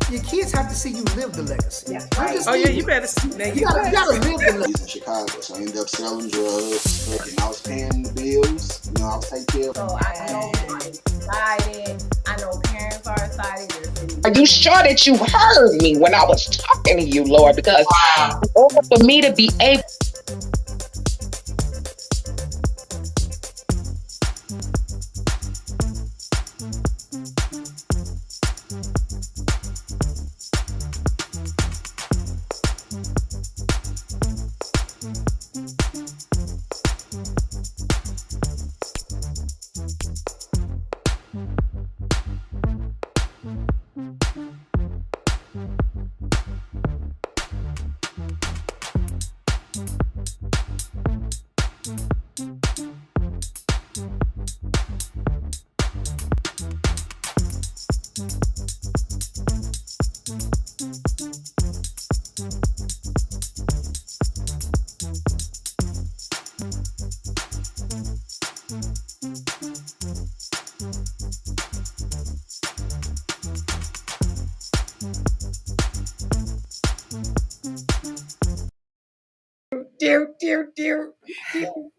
Your kids have to see you live the legacy. Yeah, right. Oh yeah, you better see that. You gotta live the legacy. In Chicago, so I ended up selling drugs, and I was paying the bills. You know, I was taking care of. So I know it's excited. I know parents are excited. Are you sure that you heard me when I was talking to you, Lord? Because in order for me to be able.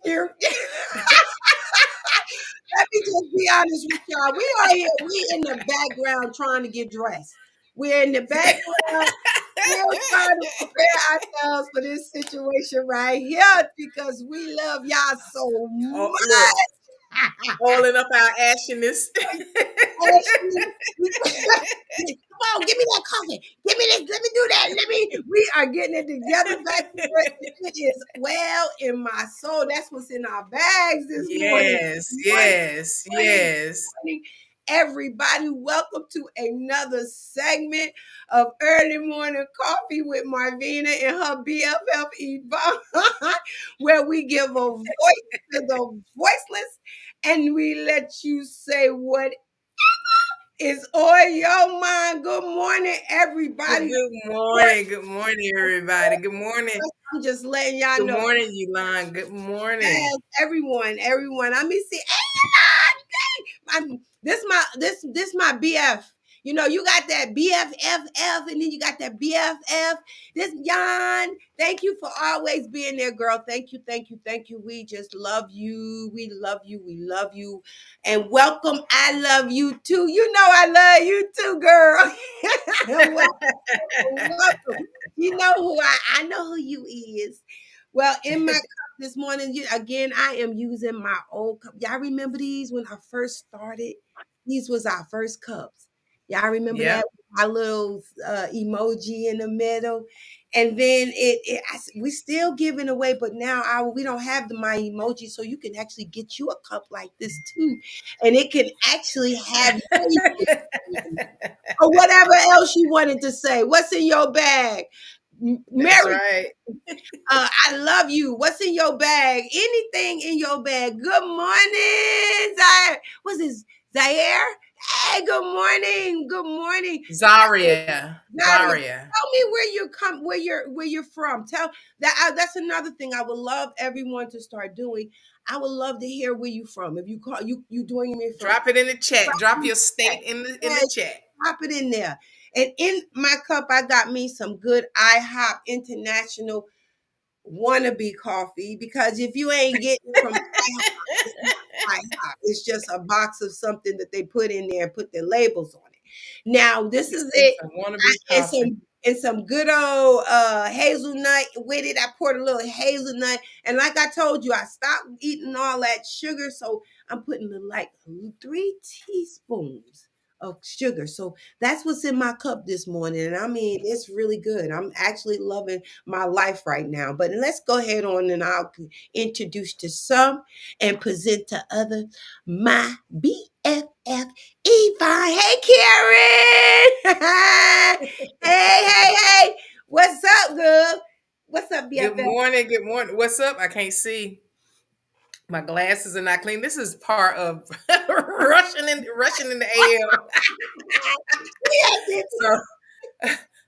Dear. Let me just be honest with y'all. We are here. We in the background trying to get dressed. We're in the background. We're trying to prepare ourselves for this situation right here because we love y'all so much. Holding up our ashiness. Come on, give me that coffee. Give me this. Let me do that. We are getting it together back. It is well in my soul. That's what's in our bags this morning. Yes. Everybody, welcome to another segment of Early Morning Coffee with Marvina and her BFF Yvonne, where we give a voice to the voiceless and we let you say whatever is on your mind. Good morning, everybody. Good morning, everybody. Good morning. I'm just letting y'all know. Good morning, Yvonne. Good morning. Yes, everyone. Let me see. Hey, this my BF. You know, you got that BFFF, and then you got that BFF. This Jan, thank you for always being there, girl. Thank you. We just love you. We love you. And welcome. I love you too. You know I love you too, girl. welcome. You know who I know who you is. Well, in my cup this morning, again, I am using my old cup. Y'all remember these when I first started? These was our first cups. Y'all remember that? Our little emoji in the middle. And then we still giving away, but now we don't have my emoji, so you can actually get you a cup like this too. And it can actually have or whatever else you wanted to say. What's in your bag? Mary, that's right. I love you. What's in your bag? Anything in your bag? Good morning, Zaire. What's this? Zaire? Hey, good morning. Good morning. Zaria. Nadia, Zaria. tell me where you're from. Tell that that's another thing I would love everyone to start doing. I would love to hear where you from. If you call you doing me from Drop it in the chat. Drop your yeah, state in the chat. pop it in there. And in my cup, I got me some good IHOP International wannabe coffee because if you ain't getting from IHOP, it's not IHOP. It's just a box of something that they put in there and put their labels on it. Now, this You is say it. some wannabe And coffee. some good old hazelnut with it. I poured a little hazelnut, and like I told you, I stopped eating all that sugar, so I'm putting like 3 teaspoons of sugar. So that's what's in my cup this morning, and I mean it's really good. I'm actually loving my life right now. But let's go ahead on, and I'll introduce to some and present to others my BFF Yvonne. Hey, Karen. Hey. What's up, girl? What's up, Good BFF? morning. Good morning. What's up? I can't see. My glasses are not clean. This is part of rushing in the AM. Yes, So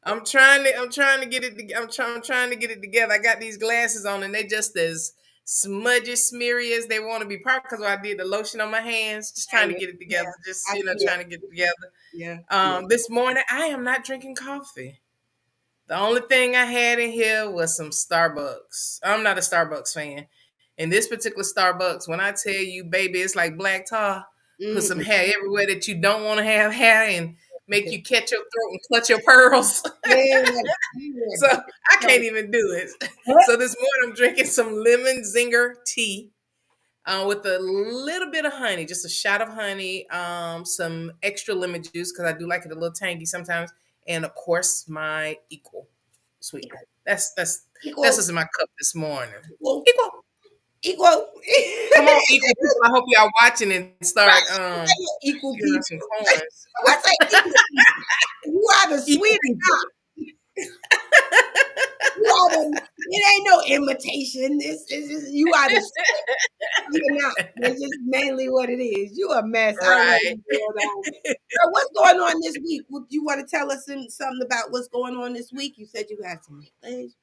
I'm trying to get it. I'm trying to get it together. I got these glasses on, and they just as smudgy, smeary as they want to be. Probably because I did the lotion on my hands. Just trying to get it yeah, together. Just I see it. trying to get it together. Yeah. This morning I am not drinking coffee. The only thing I had in here was some Starbucks. I'm not a Starbucks fan. In this particular Starbucks, when I tell you, baby, it's like black tar. Put some Mm. hair everywhere that you don't want to have hair and make you catch your throat and clutch your pearls. Yeah. So I Yeah. can't even do it. So this morning I'm drinking some lemon zinger tea with a little bit of honey, just a shot of honey, some extra lemon juice because I do like it a little tangy sometimes, and of course my equal sweetener. That's Equal, what's in my cup this morning. equal, Equal. equal. Come on, equal people. I hope y'all watching and start Equal giving people. us some coins. What's that equal people? You are the Equal sweet people. You are the, it ain't no imitation. It's just, you are the you're not. That's just mainly what it is. You a mess. I don't know Right. what's going on. So what's going on this week? You want to tell us something about what's going on this week? You said you had some things.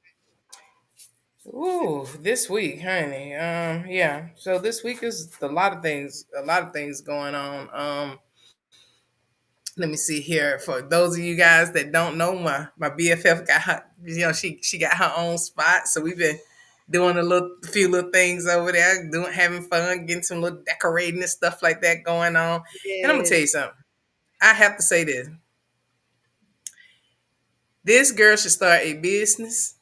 Ooh, this week, honey. Yeah. So this week is a lot of things going on. Let me see here. For those of you guys that don't know, my BFF got her, she got her own spot. So we've been doing a few little things over there, having fun, getting some little decorating and stuff like that going on. And I'm gonna Yeah. tell you something. I have to say this. This girl should start a business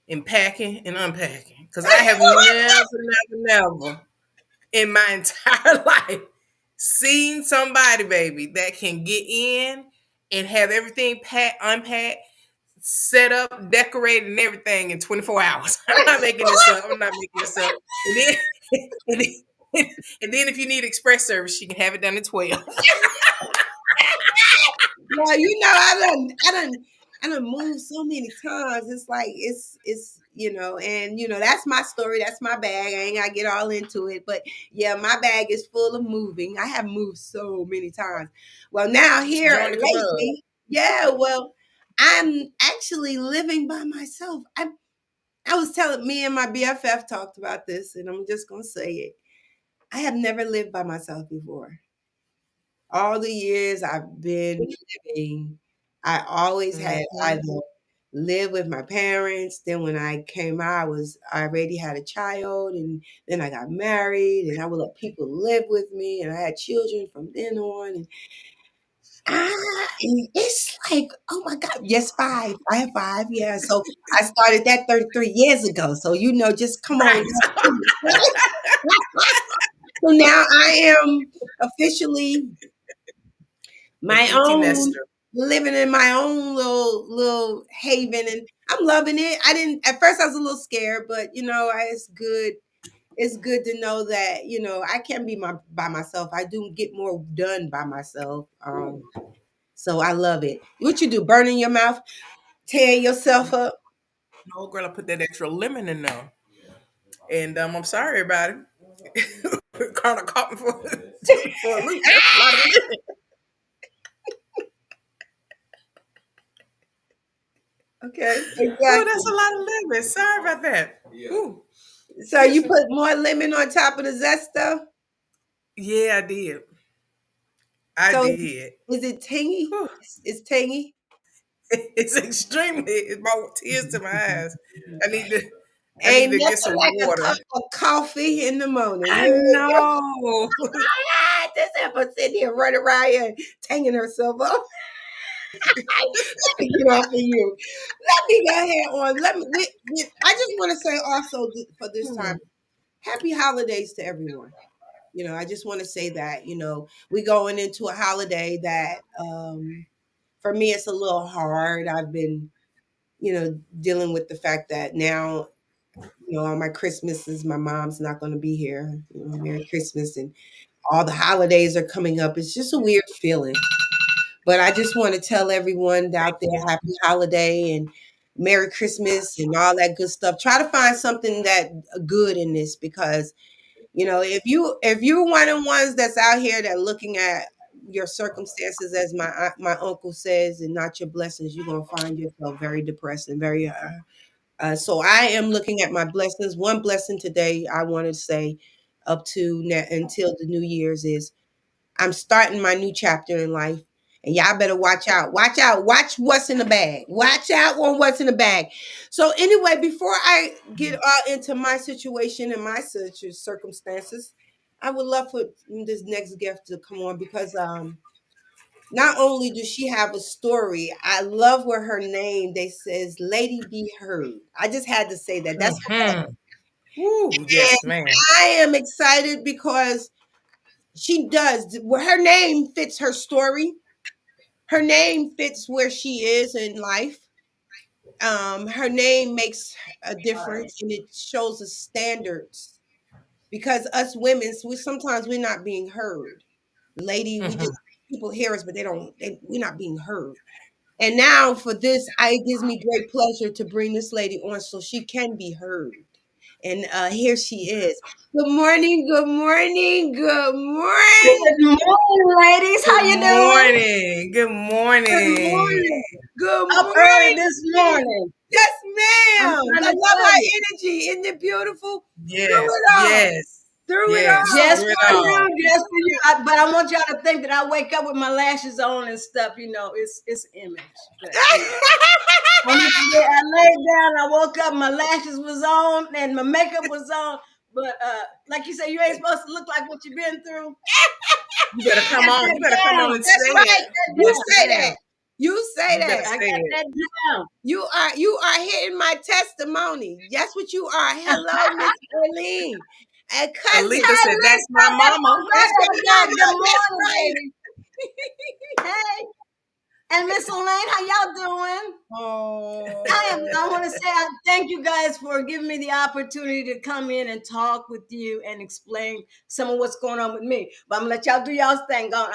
in packing and unpacking. Because I have never in my entire life seen somebody, baby, that can get in and have everything packed, unpacked, set up, decorated, and everything in 24 hours. I'm not making this up. And then, and then, and then if you need express service, she can have it done in 12. Well, I done moved so many times. It's like it's and that's my story. That's my bag. I ain't gotta get all into it, but yeah, my bag is full of moving. I have moved so many times. Well, now here Join the club. lately, yeah. Well, I'm actually living by myself. I was telling me and my BFF talked about this, and I'm just gonna say it. I have never lived by myself before. All the years I've been living, I always had Mhm. either lived with my parents. Then when I came out, I already had a child, and then I got married, and I would let people live with me, and I had children from then on. And it's like, oh my God, yes, five. I have five, yeah. So I started that 33 years ago. So just come on. Right. So now I am officially An my empty own, nester. living in my own little haven, and I'm loving it. I didn't at first I was a little scared, but it's good. It's good to know that I can be by myself. I do get more done by myself. So I love it. What you do? Burning your mouth, tearing yourself up. No, girl, I put that extra lemon in there. And I'm sorry about it. Kind of caught me for a loop. That's a lot of living. Okay, Oh, that's exactly. a lot of living. Sorry about that. Ooh. So you put more lemon on top of the zesta. Yeah, I did. I So did. is it tangy? Whew. It's tangy. It's extremely. It brought tears to my eyes. I need to. I need Ain't to get nothing some like a water. cup of coffee in the morning. I know. This ever sitting here running around here tanging herself up. Let me get off of you. Let me go ahead on. I just want to say also for this time, happy holidays to everyone. I just want to say that, we going into a holiday that for me it's a little hard. I've been, dealing with the fact that now, on my Christmases, my mom's not going to be here. Merry Christmas and all the holidays are coming up. It's just a weird feeling. But I just want to tell everyone out there happy holiday and Merry Christmas and all that good stuff. Try to find something that good in this because if you're one of the ones that's out here that looking at your circumstances as my uncle says and not your blessings, you're gonna find yourself very depressed and very so I am looking at my blessings. One blessing today I want to say up to until the New Year's is I'm starting my new chapter in life. And y'all better watch out. Watch out. Watch what's in the bag. Watch out on what's in the bag. So anyway, before I get into my situation and my circumstances, I would love for this next gift to come on because not only does she have a story, I love where her name they says Lady Be Heard. I just had to say that. That's Mm-hmm. Ooh, and yes, ma'am. I am excited because she does. Well, her name fits her story. Her name fits where she is in life. Her name makes a difference and it shows the standards because us women, we're not being heard. Lady, we Mm-hmm. just people hear us, but we're not being heard. And now for this, it gives me great pleasure to bring this lady on so she can be heard. And here she is. Good morning, good morning, good Good morning. morning, ladies. How Good you doing? morning. Good Good morning. morning. Good Up early morning. this morning. Yes, I'm ma'am. trying I to love tell our you. energy. Isn't it beautiful? Through Yes, it all. yes, Through it yes. all. Just Through it for all. you, just for you. But I want y'all to think that I wake up with my lashes on and stuff. It's image. But on this day, I laid down. I woke up. My lashes was on and my makeup was on. But like you said, you ain't supposed to look like what you've been through. You better come Got on. that You better come on down. and That's say right. it. That You Yes, down. say that. ma'am. You say You better that. I say got it. that down. You are hitting my testimony. That's what you are. Hello, Miss Eileen. And cousin. Alita Hey, said, "That's Lisa, my that's mama." my That's brother. your Yeah, mama. good That's morning, right. baby. Hey, and Miss Elaine, how y'all doing? Oh. I want to say thank you guys for giving me the opportunity to come in and talk with you and explain some of what's going on with me. But I'm gonna let y'all do y'all's thing. Go on.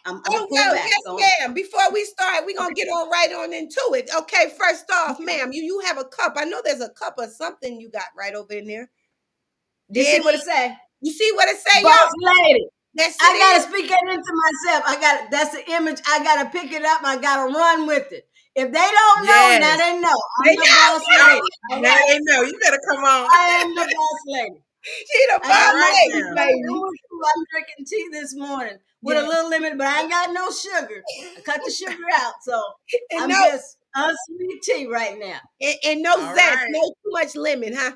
I'm gonna Oh, pull no, back. yes, Go on. ma'am. Before we start, we're gonna Okay. get on right on into it. Okay, first off, ma'am, you have a cup. I know there's a cup of something you got right over in there. Do you see Daddy, what it say? you see what it say, Boss y'all? lady. That's I gotta it. speak it into myself. That's the image. I gotta pick it up. I gotta run with it. If they don't know, now Yes. they know. They I'm the know. boss lady. All Now right. they know. You better come on. I am the boss lady. She the I All got boss my right lady, now. teaspoon baby. I'm drinking tea this morning with a Yeah. little limit, but I ain't got no sugar. I cut the sugar out, so And I'm no, just unsweet tea right now. and no All zest, right. no too much lemon, huh?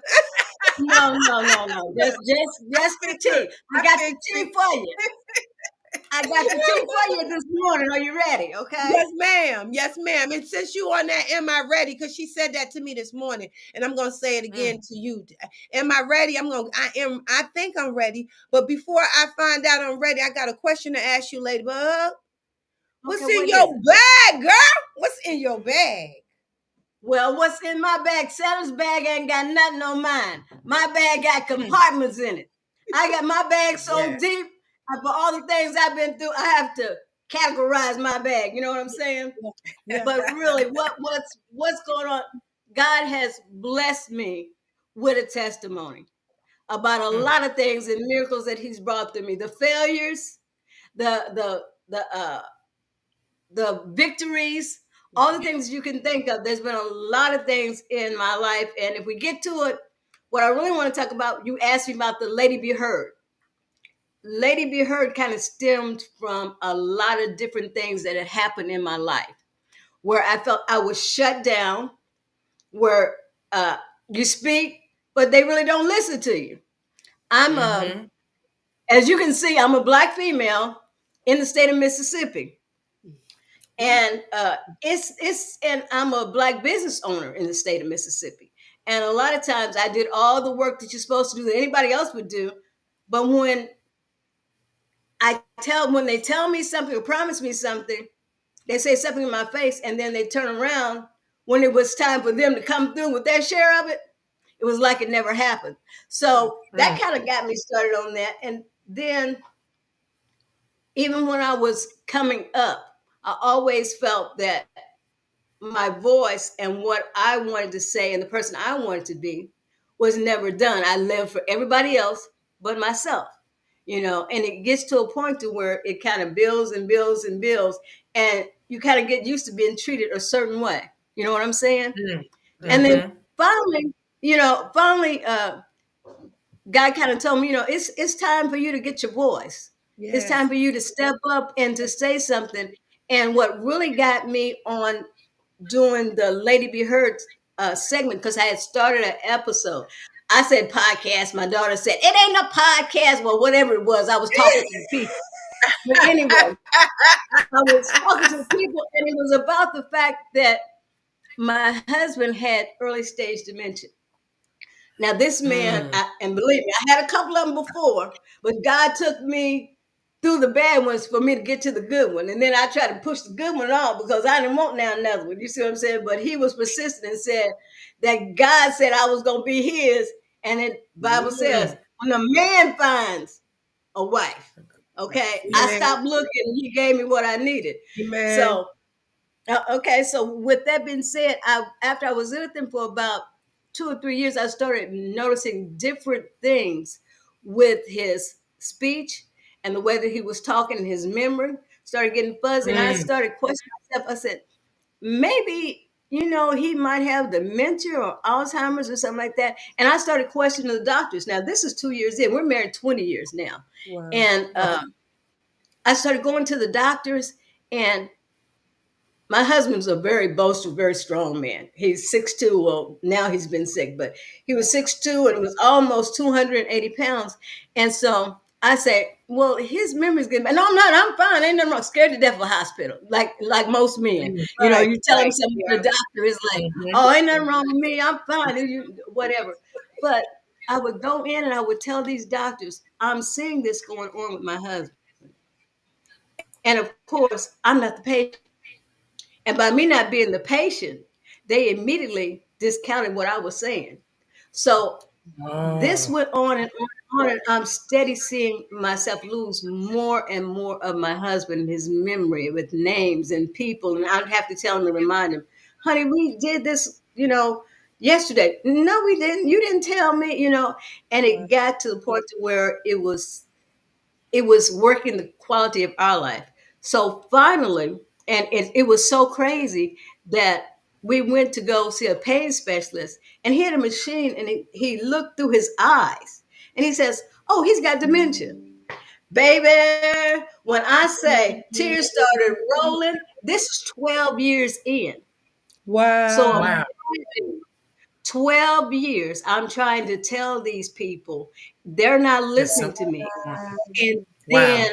No, no, no, no. Look, I Just the fixed it. tea. I I got the fixed tea it. for you. I got the tea for you this morning. Are you ready? Okay. Yes, ma'am. Yes, ma'am. And since you on that, am I ready? Because she said that to me this morning, and I'm gonna say it Mm. again to you. Am I ready? I am. I think I'm ready. But before I find out I'm ready, I got a question to ask you, Ladybug. Okay, What's in what your is it? bag, girl? What's in your bag? Well, what's in my bag? Santa's bag ain't got nothing on mine. My bag got Mm, compartments in it. I got my bag so Yes. deep, and for all the things I've been through, I have to categorize my bag. You know what I'm saying? yeah. But really, what's going on? God has blessed me with a testimony. about a Mm. lot of things and miracles that he's brought to me. The failures, the the victories, all the things you can think of. There's been a lot of things in my life, and if we get to it, what I really want to talk about, you asked me about the Lady Be Heard. Lady Be Heard kind of stemmed from a lot of different things that had happened in my life, where I felt I was shut down, where uh, you speak, but they really don't listen to you. I'm a, Mm-hmm. as you can see, I'm a Black female in the state of Mississippi, and and I'm a Black business owner in the state of Mississippi. And a lot of times I did all the work that you're supposed to do that anybody else would do, but when they tell me something or promise me something, they say something in my face, and then they turn around when it was time for them to come through with their share of it. It was like it never happened. So that Mm. kind of got me started on that. And then even when I was coming up, I always felt that my voice and what I wanted to say and the person I wanted to be was never done. I lived for everybody else but myself, and it gets to a point to where it kind of builds and builds and builds, and you kind of get used to being treated a certain way. You know what I'm saying? Mm. And then Mm-hmm. finally, God kind of told me, it's time for you to get your voice. It's Yes. time for you to step up and to say something. And what really got me on doing the Lady Be Heard segment, because I had started an episode. I said podcast. My daughter said, it ain't a podcast. Well, whatever it was, I was talking to the people. But anyway, I was talking to the people, and it was about the fact that my husband had early stage dementia. Now, this man, Mm. and believe me, I had a couple of them before, but God took me through the bad ones for me to get to the good one. And then I tried to push the good one off because I didn't want now another one. You see what I'm saying? But he was persistent and said that God said I was going to be his. And the Bible says, Mm. when a man finds a wife, okay, I Amen. stopped looking and he gave me what I needed. Amen. So okay, so with that being said, after I was with him for about 2 or 3 years, I started noticing different things with his speech and the way that he was talking, his memory started getting fuzzy, and I Mm. started questioning myself. I said, maybe he might have dementia or Alzheimer's or something like that. And I started questioning the doctors. Now this is 2 years in. We're married 20 years now, Wow. and I started going to the doctors, and my husband's a very boastful, very strong man. He's 6'2". Well, now he's been sick, but he was 6'2" and was almost 280 pounds. And so I say, well, his memory's good. No, I'm not. I'm fine. Ain't nothing wrong. Scared to death of a hospital, like most men. Mm. Right. You tell him Right. something to Yeah. the doctor, it's like, Mm-hmm. oh, ain't nothing wrong with me. I'm fine. Whatever. But I would go in and I would tell these doctors, I'm seeing this going on with my husband. And of course, I'm not the patient. And by me not being the patient, they immediately discounted what I was saying. So this Oh. went on and on and on, and I'm steady seeing myself lose more and more of my husband, his memory with names and people. And I'd have to tell him and remind him, honey, we did this, yesterday. No, we didn't. You didn't tell me, And it got to the point to where it was working the quality of our life. So finally, and it was so crazy that we went to go see a pain specialist, and he had a machine, and he looked through his eyes and he says, oh, he's got dementia. Baby, when I say tears started rolling, this is 12 years in. So Wow. Wow. imagine 12 years I'm trying to tell these people, they're not That's listening so. to me. And Wow. then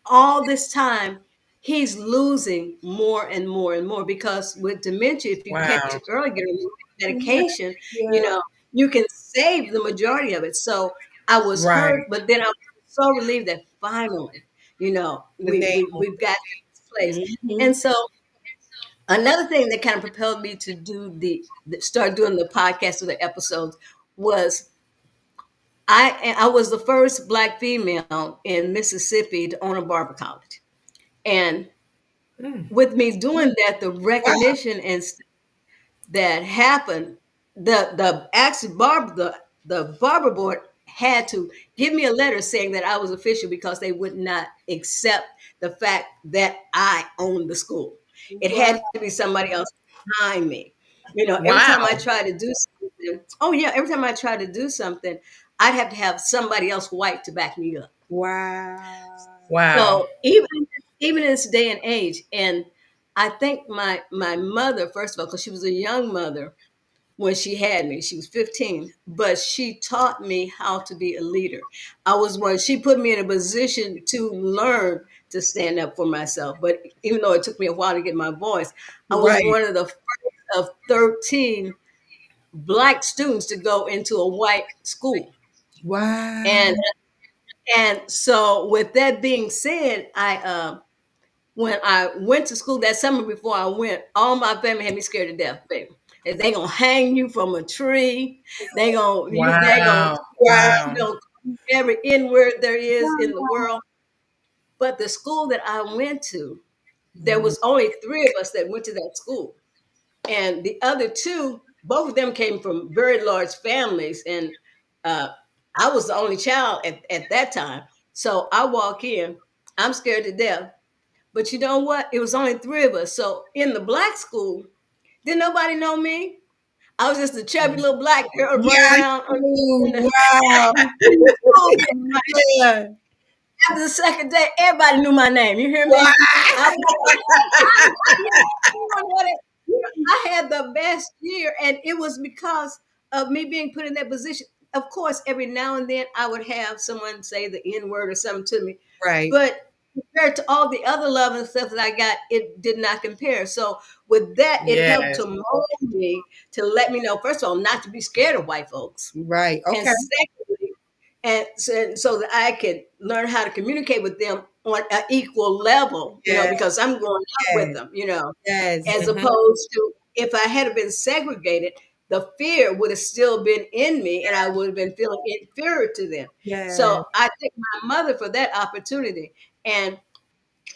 all this time he's losing more and more and more, because with dementia, if you catch Wow. it early, get on Yeah. medication, you Yeah. know you can save the majority of it. So I was Right. hurt, but then I was so relieved that finally, The name. we've got to this place. Mm-hmm. And so another thing that kind of propelled me to start doing the podcast or the episodes was I was the first Black female in Mississippi to own a barber college. And Mm. with me doing that, the Wow. recognition and that happened, the actually barber the barber board had to give me a letter saying that I was official because they would not accept the fact that I owned the school. It Wow. had to be somebody else behind me. You know, every time I Wow. tried to do something, oh yeah, every time I tried to do something, I'd have to have somebody else white to back me up. Wow. Wow. So even in this day and age, and I think my mother, first of all, because she was a young mother when she had me, she was 15, but she taught me how to be a leader. She put me in a position to learn to stand up for myself. But even though it took me a while to get my voice, I was Right. one of the first of 13 black students to go into a white school. Wow. And so with that being said, I when I went to school that summer before I went, all my family had me scared to death, baby. If they gonna hang you from a tree, they gonna Wow. Wow. you Wow. know every N word there is in the world. But the school that I went to, there was only three of us that went to that school, and the other two, both of them came from very large families, and uh, I was the only child at that time. So I walk in, I'm scared to death. But you know what? It was only three of us. So in the black school, didn't nobody know me. I was just a chubby little black girl running Yeah. around in the, Wow. in the school. Right? Yeah. After the second day, everybody knew my name. You hear Wow. me? I, I had the best year, and it was because of me being put in that position. Of course, every now and then I would have someone say the N word or something to me, Right. but compared to all the other love and stuff that I got, it did not compare. So with that, it helped Yes. to mold me to let me know, first of all, not to be scared of white folks, Right. and Okay. secondly, and so that I could learn how to communicate with them on an equal level, Yes. because I'm growing up with Yes. them, Yes. as Mhm. opposed to if I had been segregated, the fear would have still been in me and I would have been feeling inferior to them. Yes. So I thank my mother for that opportunity. And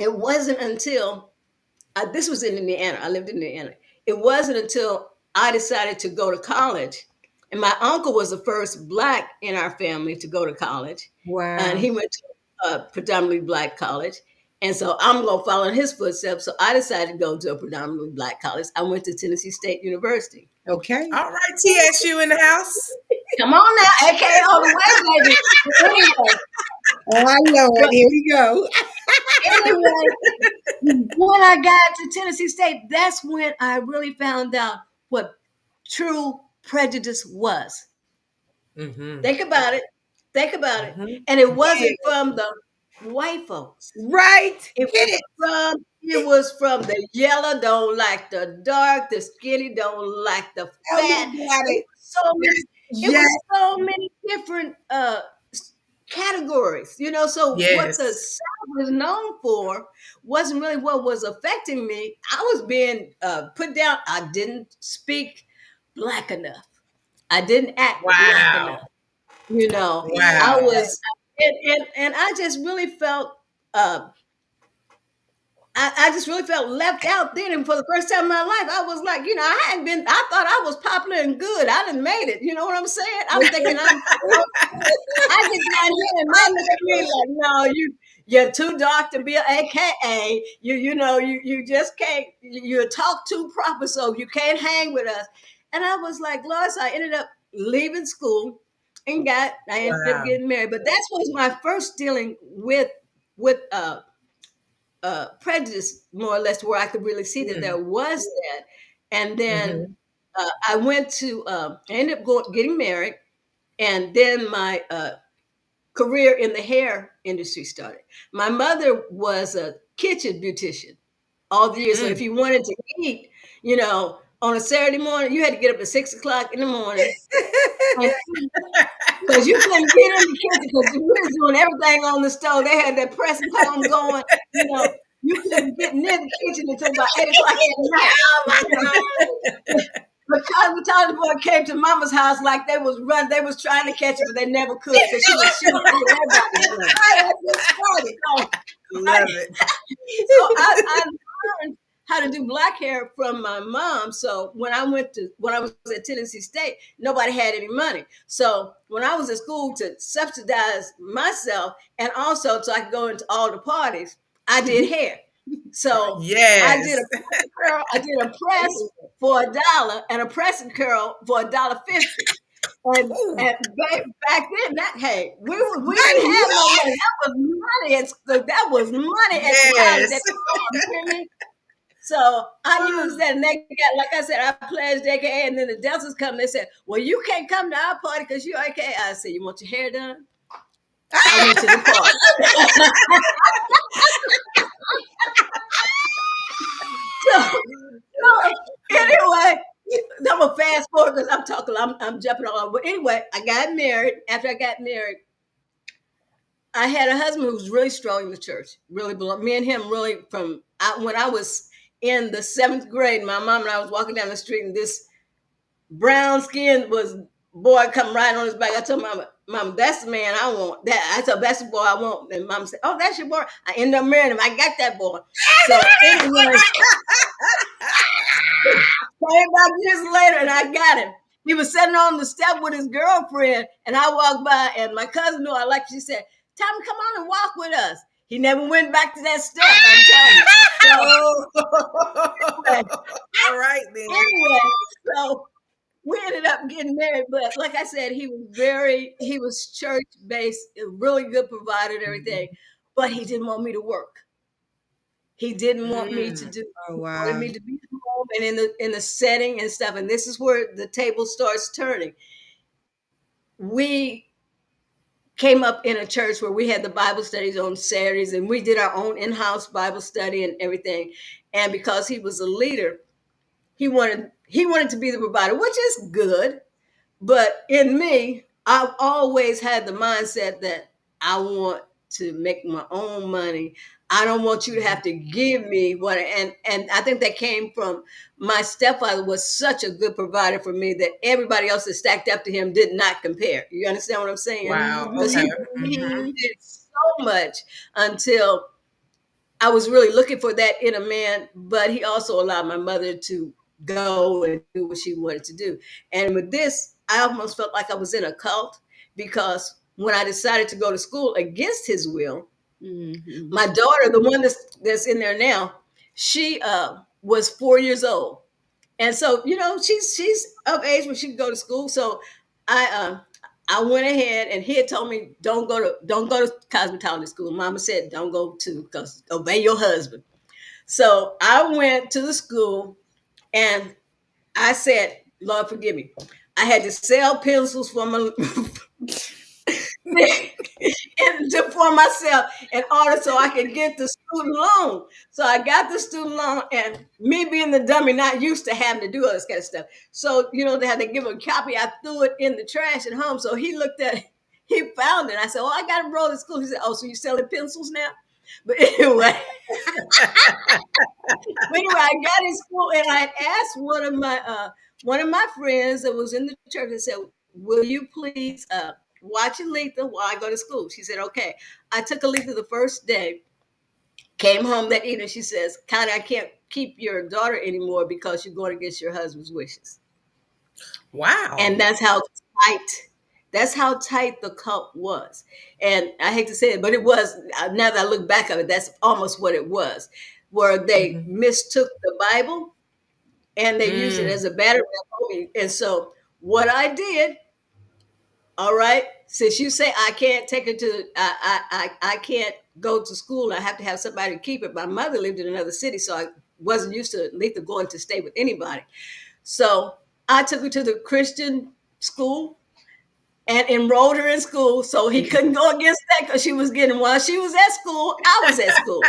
it wasn't until this was in Indiana. I lived in Indiana. It wasn't until I decided to go to college, and my uncle was the first black in our family to go to college, and Wow. he went to a predominantly black college. And so I'm going to follow in his footsteps. So I decided to go to a predominantly black college. I went to Tennessee State University. Okay. All right, TSU in the house. Come on now, AKA all the way, baby. But anyway, Oh, I know it. but Here we go. anyway, when I got to Tennessee State, that's when I really found out what true prejudice was. Mm-hmm. Think about it. Think about it. Mm-hmm. And it Yeah. wasn't from the white folks. Right. It Hit was it. from the yellow don't like the dark, the skinny don't like the Tell me fat. about It it. was so many, it Yes. was so many different categories, so what the Yes. South was known for wasn't really what was affecting me. I was being put down. I didn't speak black enough. I didn't act black Wow. enough. You know, I Wow. was, and I just really felt, uh, I just really felt left out then. And for the first time in my life, I was like, I thought I was popular and good. I didn't made it. You know what I'm saying? I'm thinking I get down here and man look at me like, no, you're too dark to be an AKA. You just can't. You talk too proper, so you can't hang with us. And I was like, Lord, so I ended up leaving school and I ended up Wow. getting married. But that was my first dealing with prejudice, more or less, where I could really see that there was that. And then Mm-hmm. I ended up getting married, and then my career in the hair industry started. My mother was a kitchen beautician all the years. So if Mm. you wanted to eat, on a Saturday morning, you had to get up at 6 o'clock in the morning. Because you couldn't get in the kitchen because we was doing everything on the stove. They had that pressing comb going. You couldn't get near the kitchen until about 8 o'clock at night. Oh my You know, God. because the time the boy came to Mama's house like they was trying to catch it, but they never could because she was everybody. I just started. So, Love it. so I learned how to do black hair from my mom. So when I was at Tennessee State, nobody had any money. So when I was at school, to subsidize myself and also so I could go into all the parties, I did hair. So I did Yes. a press curl, I did a press for $1 and a press and curl for $1.50. Ooh, Back then, that hey, we didn't money. have no money. That was money at school. That was money at the college. Yes. At the time, you hear me? So I used that, and they got, like I said, I pledged AKA, and then the dancers come. They said, "Well, you can't come to our party because you AKA." I said, "You want your hair done?" I went to the party. So anyway, I'm gonna fast forward because I'm talking. I'm jumping all over. But anyway, I got married. After I got married, I had a husband who was really strong in the church. Really belong. Me and him really when I was in the 7th grade. My mom and I was walking down the street, and this brown skin was boy come riding on his back. I told Mama, "Mama, that's the man I want." That I told, "That's the boy I want." And Mama said, "Oh, that's your boy." I ended up marrying him. I got that boy. So anyway, came back years later, and I got him. He was sitting on the step with his girlfriend, and I walked by, and my cousin knew I liked. She said, "Tommy, come on and walk with us." He never went back to that step. I'm telling you. So, All right then. anyway, so we ended up getting married. But like I said, he was church based, a really good provider and everything. But he didn't want me to work. He didn't want me to Mm. do. Oh He wanted wow. me to be home and in the setting and stuff. And this is where the table starts turning. We came up in a church where we had the Bible studies on Saturdays, and we did our own in-house Bible study and everything. And because he was a leader, he wanted to be the provider, which is good. But in me, I've always had the mindset that I want to make my own money. I don't want you to have to give me what, and I think that came from my stepfather was such a good provider for me that everybody else that stacked up to him did not compare. You understand what I'm saying? Wow. Because Okay. he Hmm. Mm-hmm. did so much until I was really looking for that in a man, but he also allowed my mother to go and do what she wanted to do. And with this, I almost felt like I was in a cult because when I decided to go to school against his will, Mm-hmm. my daughter, the one that's in there now, she was 4 years old, and so she's of age when she could go to school. So I I went ahead, and he had told me don't go to cosmetology school. Mama said don't go to because obey your husband. So I went to the school, and I said, Lord forgive me. I had to sell pencils for my for myself in order so I could get the student loan. So I got the student loan, and me being the dummy, not used to having to do all this kind of stuff. So they had to give a copy. I threw it in the trash at home. So he looked at it, he found it. I said, "Oh, I got enrolled in school." He said, "Oh, so you selling pencils now?" But anyway, I got in school, and I had asked one of my friends that was in the church and said, "Will you please watch Aletha while I go to school?" She said, "Okay." I took Aletha the first day, came home that evening. She says, "Connie, I can't keep your daughter anymore because you're going against your husband's wishes." And Wow. that's how tight the cult was. And I hate to say it, but it was. Now that I look back at it, that's almost what it was, where they Hmm. mistook the Bible and they used it Mm. as a battery. And so what I did, all right, since you say I can't take it to, I can't go to school. I have to have somebody to keep it. My mother lived in another city, so I wasn't used to Letha going to stay with anybody. So I took her to the Christian school and enrolled her in school, so he couldn't go against that because she was getting, while she was at school, I was at school.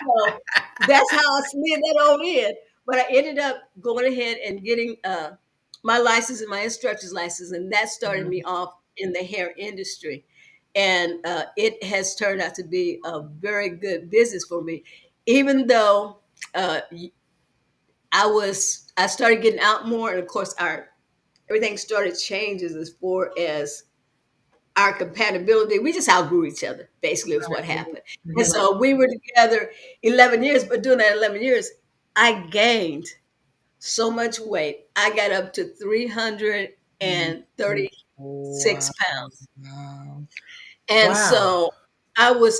So that's how I slid that on in. But I ended up going ahead and getting my license and my instructor's license, and that started me Mhm. off in the hair industry. And it has turned out to be a very good business for me, even though uh, I started getting out more, and of course our everything started changes as far as our compatibility. We just outgrew each other, basically, is what happened. And Mhm. so we were together 11 years, but during that 11 years, I gained so much weight. I got up to 336 pounds. Wow. And Wow. so I was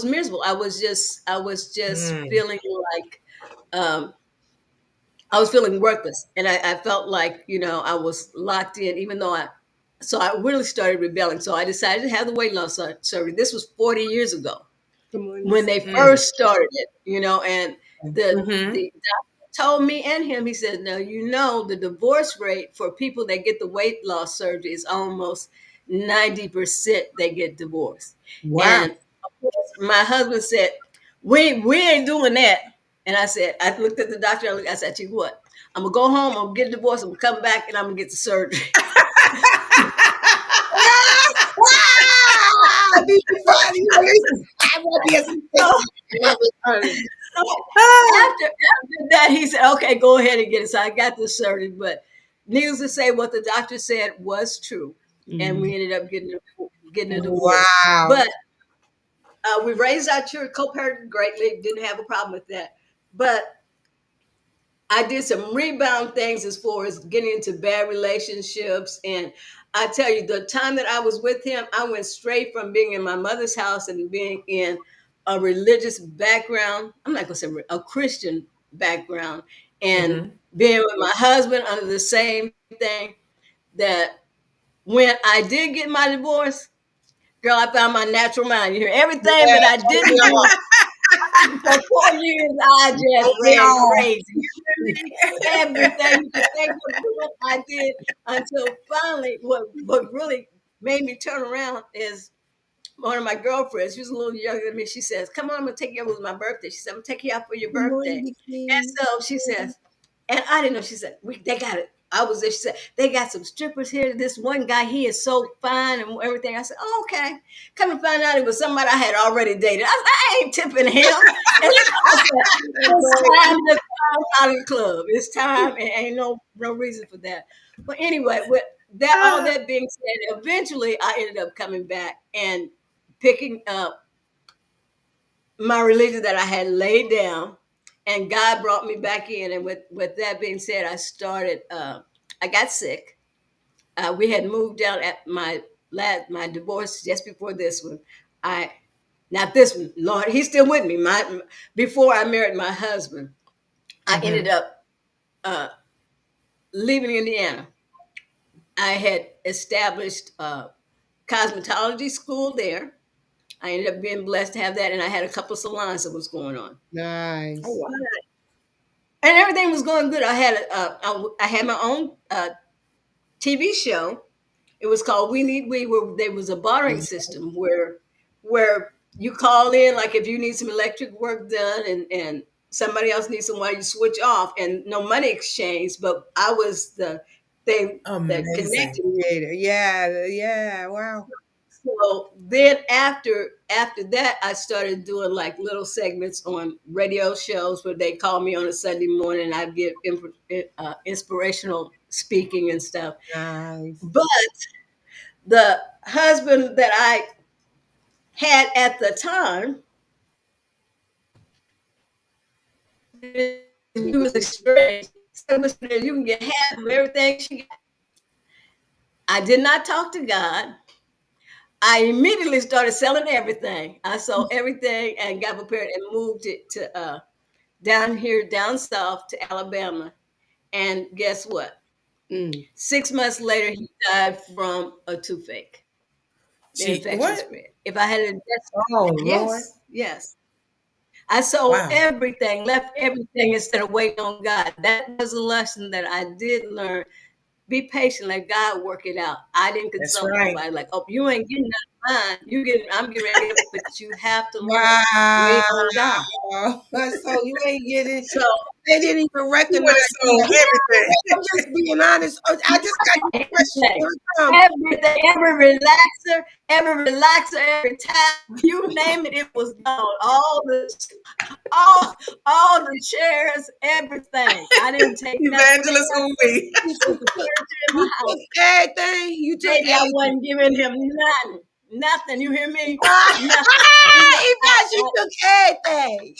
miserable. I was just Mm. feeling like um I was feeling worthless. And I felt like, I was locked in, even though so I really started rebelling. So I decided to have the weight loss surgery. This was 40 years ago Come on. when they Mm. first started it, and Mm-hmm. the doctor told me and him, he said, now, the divorce rate for people that get the weight loss surgery is almost 90% they get divorced. Wow. And of course, my husband said, we ain't doing that. And I looked at the doctor, I said, you what? I'm gonna go home, I'm gonna get a divorce, I'm gonna come back and I'm gonna get the surgery. Be funny. I won't be as efficient. So Ah. after that, he said, "Okay, go ahead and get it." So I got this surgery, but needless to say, what the doctor said was true, and we ended up getting a divorce. Wow. But we raised our children, co-parented greatly, didn't have a problem with that. But I did some rebound things as far as getting into bad relationships. And I tell you, the time that I was with him, I went straight from being in my mother's house and being in a religious background. I'm not going to say a Christian background, and Mm-hmm. being with my husband under the same thing, that when I did get my divorce, girl, I found my natural mind. You hear everything Yeah, that I don't didn't we all? do for 4 years, I just Don't we ran all? crazy. You hear me? Everything you could think of doing, I did, until finally, what really made me turn around is one of my girlfriends. She was a little younger than me. She says, "Come on, I'm gonna take you." It was my birthday. She said, "I'm gonna take you out for your Good morning, birthday." Big And King. so she says, and I didn't know. She said, they got it. I was there. She said, they got some strippers here. This one guy, he is so fine and everything. I said, oh, okay. Come and find out it was somebody I had already dated. I ain't tipping him. And so I said, it's time to come out of the club. It's time, and ain't no reason for that. But anyway, with that, all Ah. that being said, eventually I ended up coming back and picking up my religion that I had laid down, and God brought me back in. And with that being said, I started. I got sick. We had moved down at my divorce just before this one. I Not this one, Lord, He's still with me. My Before I married my husband, I ended Mm-hmm. up leaving Indiana. I had established a cosmetology school there. I ended up being blessed to have that, and I had a couple of salons that was going on. Oh Nice. wow. And everything was going good. I had my own TV show. It was called We Need We. Where there was a bartering system where you call in, like if you need some electric work done, and somebody else needs some while you switch off, and no money exchange. But I was the thing that Amazing. connected. Creator. Yeah, yeah. Wow. So then after that, I started doing like little segments on radio shows where they call me on a Sunday morning, and I'd give inspirational speaking and stuff. Nice. But the husband that I had at the time, he was extreme. So you can get half of everything she got. I did not talk to God. I immediately started selling everything. I sold everything and got prepared and moved it to down south to Alabama. And guess what? Mm. 6 months later, he died from a toothache. The Gee, infection what? spread. If I had Oh Lord. yes. I sold Wow. everything, left everything instead of waiting on God. That was a lesson that I did learn. Be patient, let God work it out. I didn't That's consult right. nobody. Like, oh, you ain't getting none of mine. I'm getting ready, but you have to learn. Wow. Wait on God. So you ain't getting, So they didn't even You would recognize have you. sold everything. I'm just being honest. I just got a question. everything, Here it comes. everything, every relaxer, every time you name it, it was gone. All, all the chairs, everything. I didn't take nothing. Evangelist Uwe. He took the furniture in my You house. took everything. You took Baby, I everything. wasn't giving him nothing. Nothing. You hear me? Ah, Nothing. He was, Yvette, you took everything.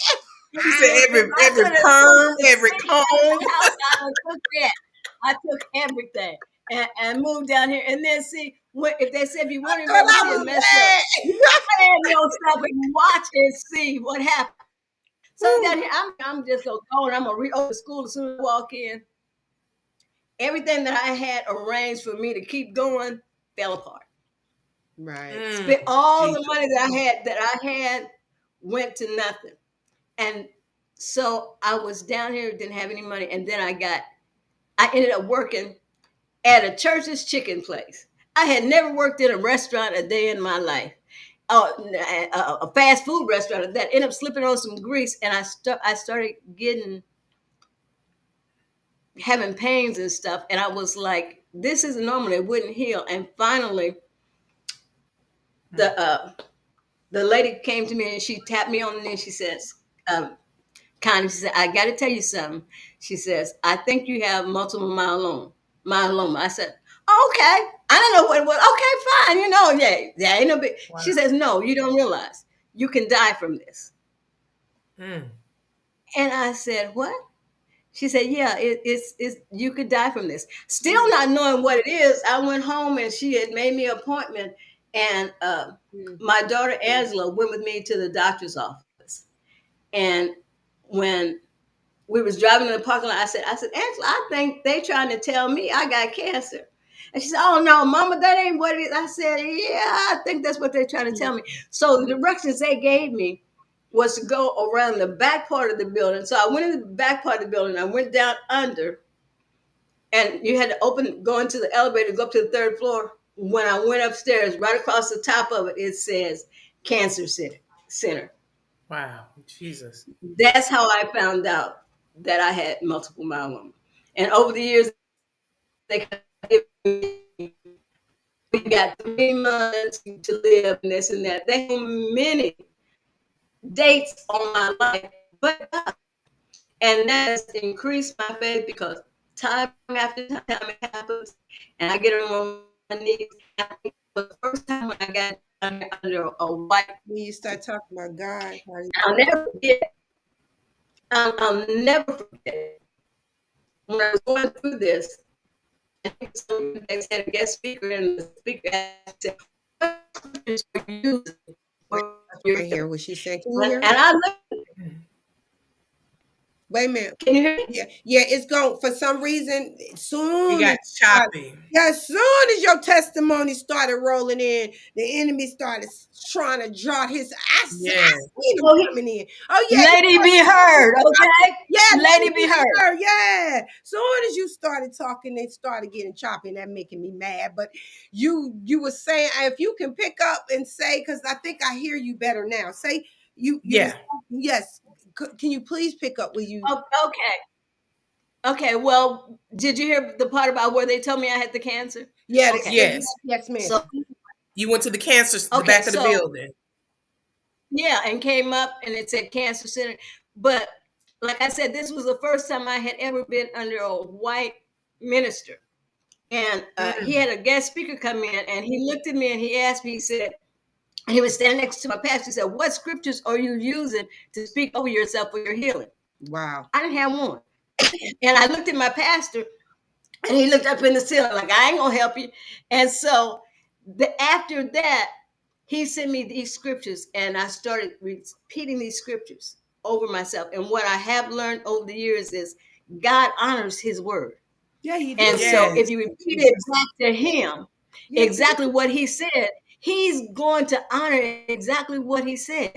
She said every I could have perm, took the every sink out comb. the house. I would took that. I took everything and moved down here. And then see, if they said if you want to Thought ever I see it was messed up, bad. you plan yourself and watch and see what happens. So down here, I'm just gonna go and I'm gonna reopen the school as soon as I walk in. Everything that I had arranged for me to keep going fell apart. Right. Spent all the Jesus. money that I had went to nothing. And so I was down here, didn't have any money, and then I ended up working at a church's chicken place. I had never worked in a restaurant a day in my life. A fast food restaurant that ended up slipping on some grease, and I started having pains and stuff, and I was like, "This isn't normal." It wouldn't heal, and finally, the the lady came to me and she tapped me on the knee. She says, Connie, she said, "I got to tell you something." She says, "I think you have multiple myeloma." I said, "Okay." I don't know what it was. Okay, fine. Yeah, ain't no big. Wow. She says, "No, you don't realize you can die from this." Mm. And I said, "What?" She said, "Yeah, it's you could die from this." Still not knowing what it is, I went home and she had made me an appointment, and my daughter Angela went with me to the doctor's office. And when we was driving in the parking lot, I said, "Angela, I think they trying to tell me I got cancer." And she said, "Oh no, Mama, that ain't what it is." I said, "Yeah, I think that's what they're trying to tell me." So the directions they gave me was to go around the back part of the building. So I went in the back part of the building. I went down under, and you had to go into the elevator, go up to the third floor. When I went upstairs, right across the top of it, it says Cancer Center. Wow, Jesus. That's how I found out that I had multiple myeloma. And over the years, they give me, we got 3 months to live, and this and that. They have many dates on my life, but God. And that has increased my faith because time after time it happens, and I get on my knees. The first time when I got under a white, When you start talking about God, I'll never forget. I'll never forget when I was going through this. They said a guest speaker, and the speaker said, "What scriptures are you using for your right here, what she said. Can you hear And me? I looked. Wait a minute. Can you hear me? Yeah, it's going for some reason. It got choppy. As soon as your testimony started rolling in, the enemy started trying to draw his. I seen him coming in. Oh yeah, LadyBeHeard, okay? yeah, LadyBeHeard. yeah. Soon as you started talking, they started getting choppy, and that making me mad. But you were saying if you can pick up and say, because I think I hear you better now. Say Yeah. yes. Can you please pick up with you? Okay. Well, did you hear the part about where they told me I had the cancer? Yeah. Okay. Yes, ma'am. So You went to the the back of the building. yeah, and came up and it said Cancer Center. But like I said, this was the first time I had ever been under a white minister. And he had a guest speaker come in, and he looked at me and he asked me, he said, he was standing next to my pastor. He said, "What scriptures are you using to speak over yourself for your healing?" Wow. I didn't have one. And I looked at my pastor, and he looked up in the ceiling like, "I ain't going to help you." And so after that, he sent me these scriptures, and I started repeating these scriptures over myself. And what I have learned over the years is God honors his word. Yeah, he And did. so if you repeat it back to him, Yes. exactly what he said, he's going to honor exactly what he says.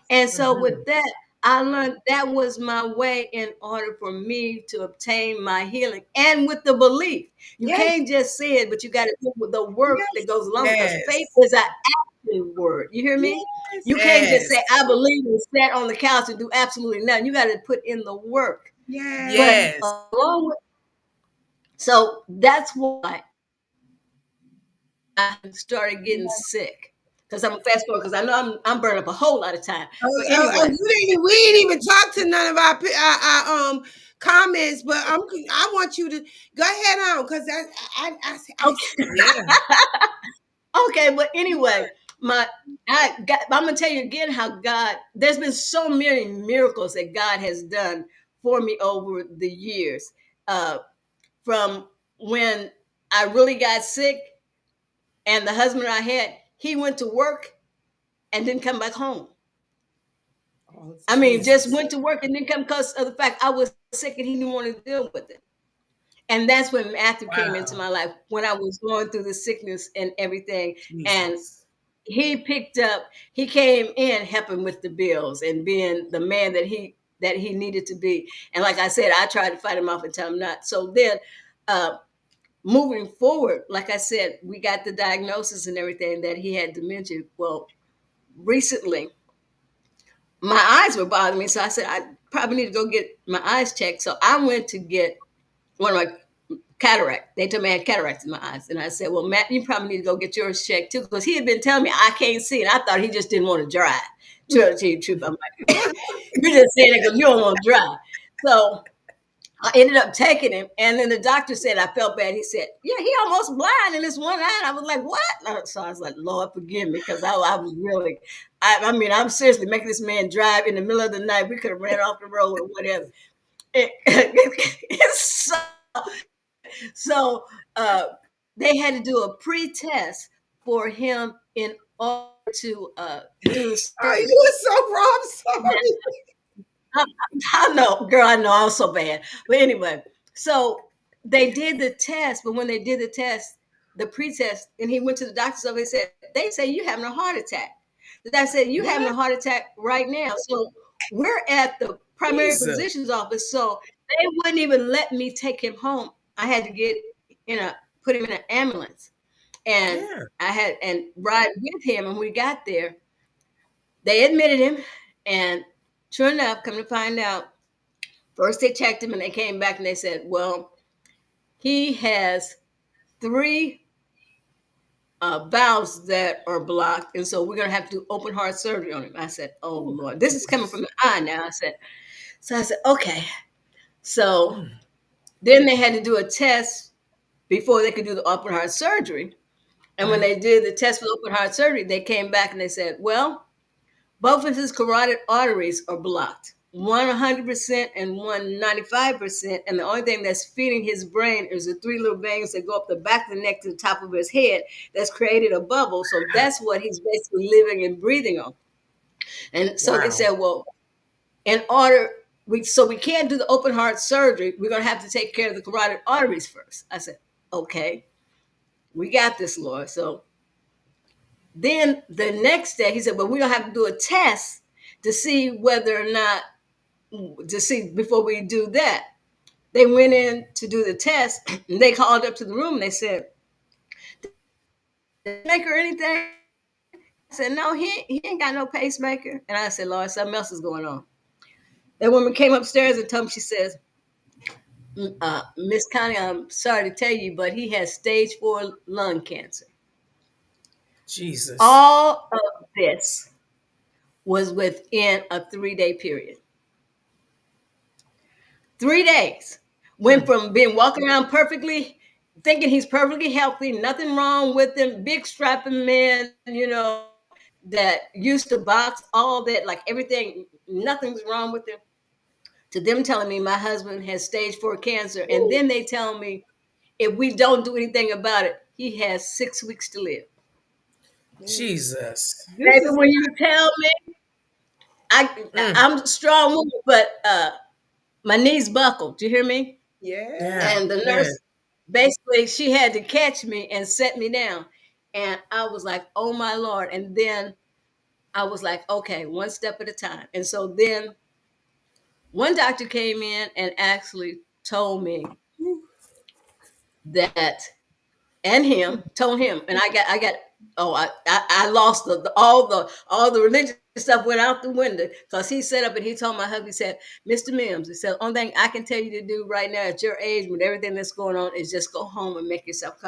And so with that, I learned that was my way in order for me to obtain my healing, and with the belief. You can't just say it, but you got to do with the work that goes along with it, because faith is an action word. You hear me? You can't just say, "I believe," and sit on the couch and do absolutely nothing. You got to put in the work. Yes. But along with, so that's why I started getting sick. Because I'm a fast forward, because I know I'm burning up a whole lot of time. But anyway, we didn't even talk to none of our comments, but I want you to go ahead on, because I okay. Okay, but anyway, my I'm gonna tell you again how God. There's been so many miracles that God has done for me over the years. Uh, from when I really got sick, and the husband I had, he went to work and didn't come back home. Oh, I mean, just Jesus. went to work and didn't come because of the fact I was sick and he didn't want to deal with it. And that's when Matthew came into Wow. my life when I was going through the sickness and everything. And Jesus. he picked up, he came in helping with the bills and being the man that he needed to be. And like I said, I tried to fight him off and tell him not. So then uh moving forward, like I said, we got the diagnosis and everything that he had dementia. Well, recently my eyes were bothering me. So I said, I probably need to go get my eyes checked. So I went to get one of my cataract. They told me I had cataracts in my eyes. And I said, well, Matt, you probably need to go get yours checked too. Because he had been telling me I can't see. And I thought he just didn't want to drive. To tell you the truth, I'm like, you're just saying it because you don't want to drive. So I ended up taking him. And then the doctor said, I felt bad. He said, yeah, he almost blind in this one eye. And I was like, what? So I was like, Lord, forgive me. Because I was really, I mean, I'm seriously making this man drive in the middle of the night. We could have ran off the road or whatever. It's so they had to do a pre-test for him in order to do the are surgery. you so wrong? I'm sorry. I, I know, girl, I know I'm so bad. But anyway, so they did the test, but when they did the test, the pre-test, and he went to the doctor's office, they say you having a heart attack. The doctor said, you having What? a heart attack right now. So we're at the primary Jesus. physician's office. So they wouldn't even let me take him home. I had to get in a put him in an ambulance. And Yeah. I had and ride with him. And we got there, they admitted him, and sure enough, come to find out, first they checked him and they came back and they said, well, he has three valves that are blocked, and so we're gonna have to do open heart surgery on him. I said, oh Oh, Lord, this is coming from Jesus. the eye now. I said, okay. So Mm. then they had to do a test before they could do the open heart surgery. And when Right. they did the test for open heart surgery, they came back and they said, well, both of his carotid arteries are blocked, one 100% and one 95%. And the only thing that's feeding his brain is the three little veins that go up the back of the neck to the top of his head that's created a bubble. So that's what he's basically living and breathing on. And so they Wow. said, well, in order, we can't do the open heart surgery. We're going to have to take care of the carotid arteries first. I said, okay, we got this, Lord. So then the next day, he said, well, we're going to have to do a test to see whether or not, to see before we do that. They went in to do the test and they called up to the room and they said, pacemaker or anything? I said, no, he ain't got no pacemaker. And I said, Lord, something else is going on. That woman came upstairs and told me, she says, Miss Connie, I'm sorry to tell you, but he has stage 4 lung cancer. Jesus. All of this was within a 3-day period. 3 days. Went Mm. from being walking around perfectly, thinking he's perfectly healthy, nothing wrong with him, big strapping man, that used to box, all that, like everything, nothing's wrong with him. To them telling me my husband has stage 4 cancer. And then they tell me if we don't do anything about it, he has 6 weeks to live. Jesus. This Baby, is when you tell me, Mm. I'm a strong woman, but my knees buckled. Do you hear me? yeah. Yeah. And the Yeah. nurse, basically, she had to catch me and set me down. And I was like, oh my Lord. And then I was like, okay, one step at a time. And so then one doctor came in and actually told me that, and him told him, and I lost all the religious stuff went out the window because he set up and he told my husband, he said, Mr. Mims, he said, only thing I can tell you to do right now at your age with everything that's going on is just go home and make yourself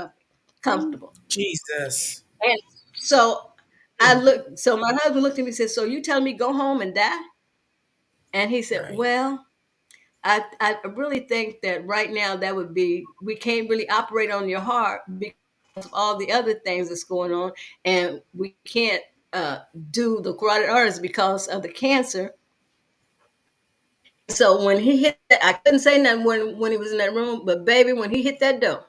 comfortable. Jesus. And so Mm. my husband looked at me and said, so you telling me go home and die? And he said, Right. well, I really think that right now that would be, we can't really operate on your heart because of all the other things that's going on, and we can't do the carotid arteries because of the cancer. So when he hit that, I couldn't say nothing when he was in that room, but baby, when he hit that door,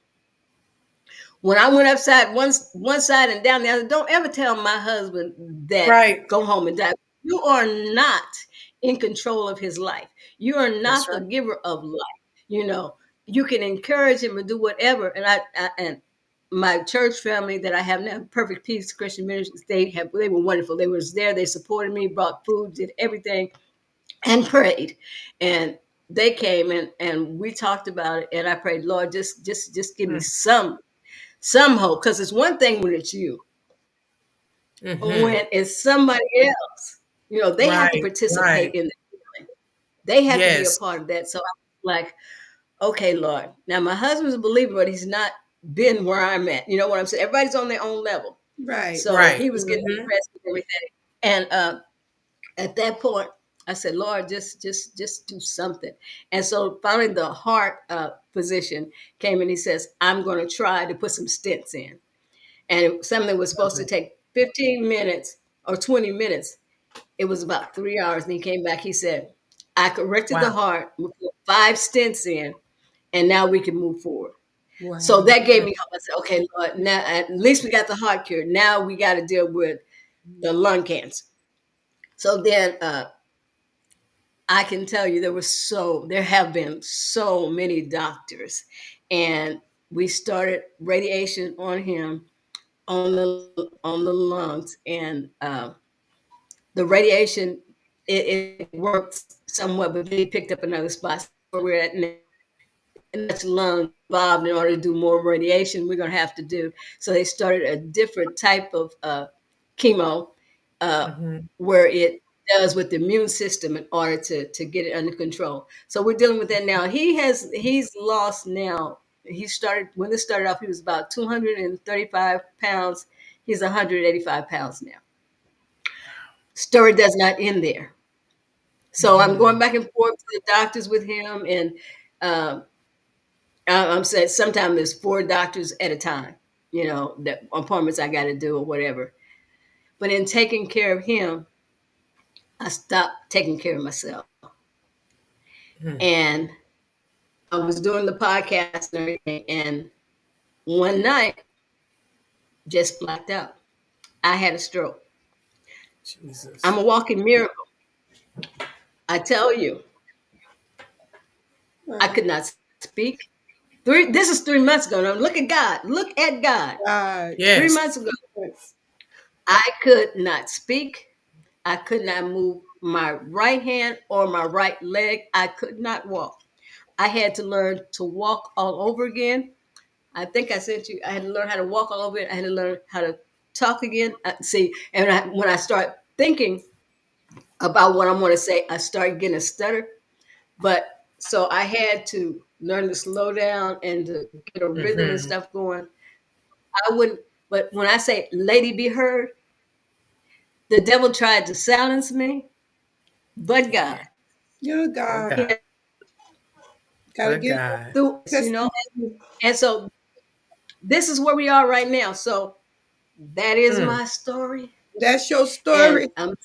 when I went upside one side and down the other, don't ever tell my husband that Right. go home and die. You are not in control of his life. You are That's not the right. giver of life. You know, you can encourage him to do whatever. And and my church family that I have now, Perfect Peace Christian Ministries, they were wonderful. They was there. They supported me, brought food, did everything, and prayed. And they came and we talked about it. And I prayed, Lord, just give me some hope, because it's one thing when it's you, but Mm-hmm. when it's somebody else, they have to Right. participate Right. in it. They have to be a Yes. part of that. So I was like, okay, Lord. Now my husband's a believer, but he's not been where I'm at. You know what I'm saying? Everybody's on their own level. Right. So Right. he was getting Mm-hmm. depressed and everything. And at that point, I said, Lord, just do something. And so finally the heart physician came and he says, I'm going to try to put some stents in. And something was supposed to take 15 minutes or 20 minutes. It was about 3 hours. And he came back. He said, I corrected the Wow. heart, we put 5 stents in, and now we can move forward. So Wow. that gave me hope. I said, okay, Lord, now at least we got the heart cured. Now we got to deal with the lung cancer. So then I can tell you there have been so many doctors. And we started radiation on him on the lungs, and the radiation it works somewhat, but they picked up another spot where we're at now. And that's lung involved. In order to do more radiation, we're going to have to do. So they started a different type of chemo, uh, Mm-hmm. where it does with the immune system in order to get it under control. So we're dealing with that now. He's lost now. He started when this started off. He was about 235 pounds. He's 185 pounds now. Story does not end there. So I'm Mm-hmm. going back and forth to the doctors with him, and um, I'm saying sometimes there's 4 doctors at a time. That appointments I got to do or whatever. But in taking care of him, I stopped taking care of myself, and I was doing the podcast and everything, and one night just blacked out. I had a stroke. Jesus. I'm a walking miracle. I tell you, I Wow. could not speak. This is 3 months ago. Now look at God. Look at God. God. 3 months Yes. ago, Yes. I could not speak. I could not move my right hand or my right leg. I could not walk. I had to learn to walk all over again. I think I said to you, I had to learn how to walk all over again. I had to learn how to talk again. See, and when I start thinking about what I'm going to say, I start getting a stutter. But so I had to learn to slow down and to get a rhythm and Mm-hmm. stuff going. I wouldn't, but when I say lady be heard, the devil tried to silence me, but God. Yeah. Your But God. He God. had Gotta But give God. through us, testimony. And so this is where we are right now. So that is Mm. my story. That's your And story. I'm telling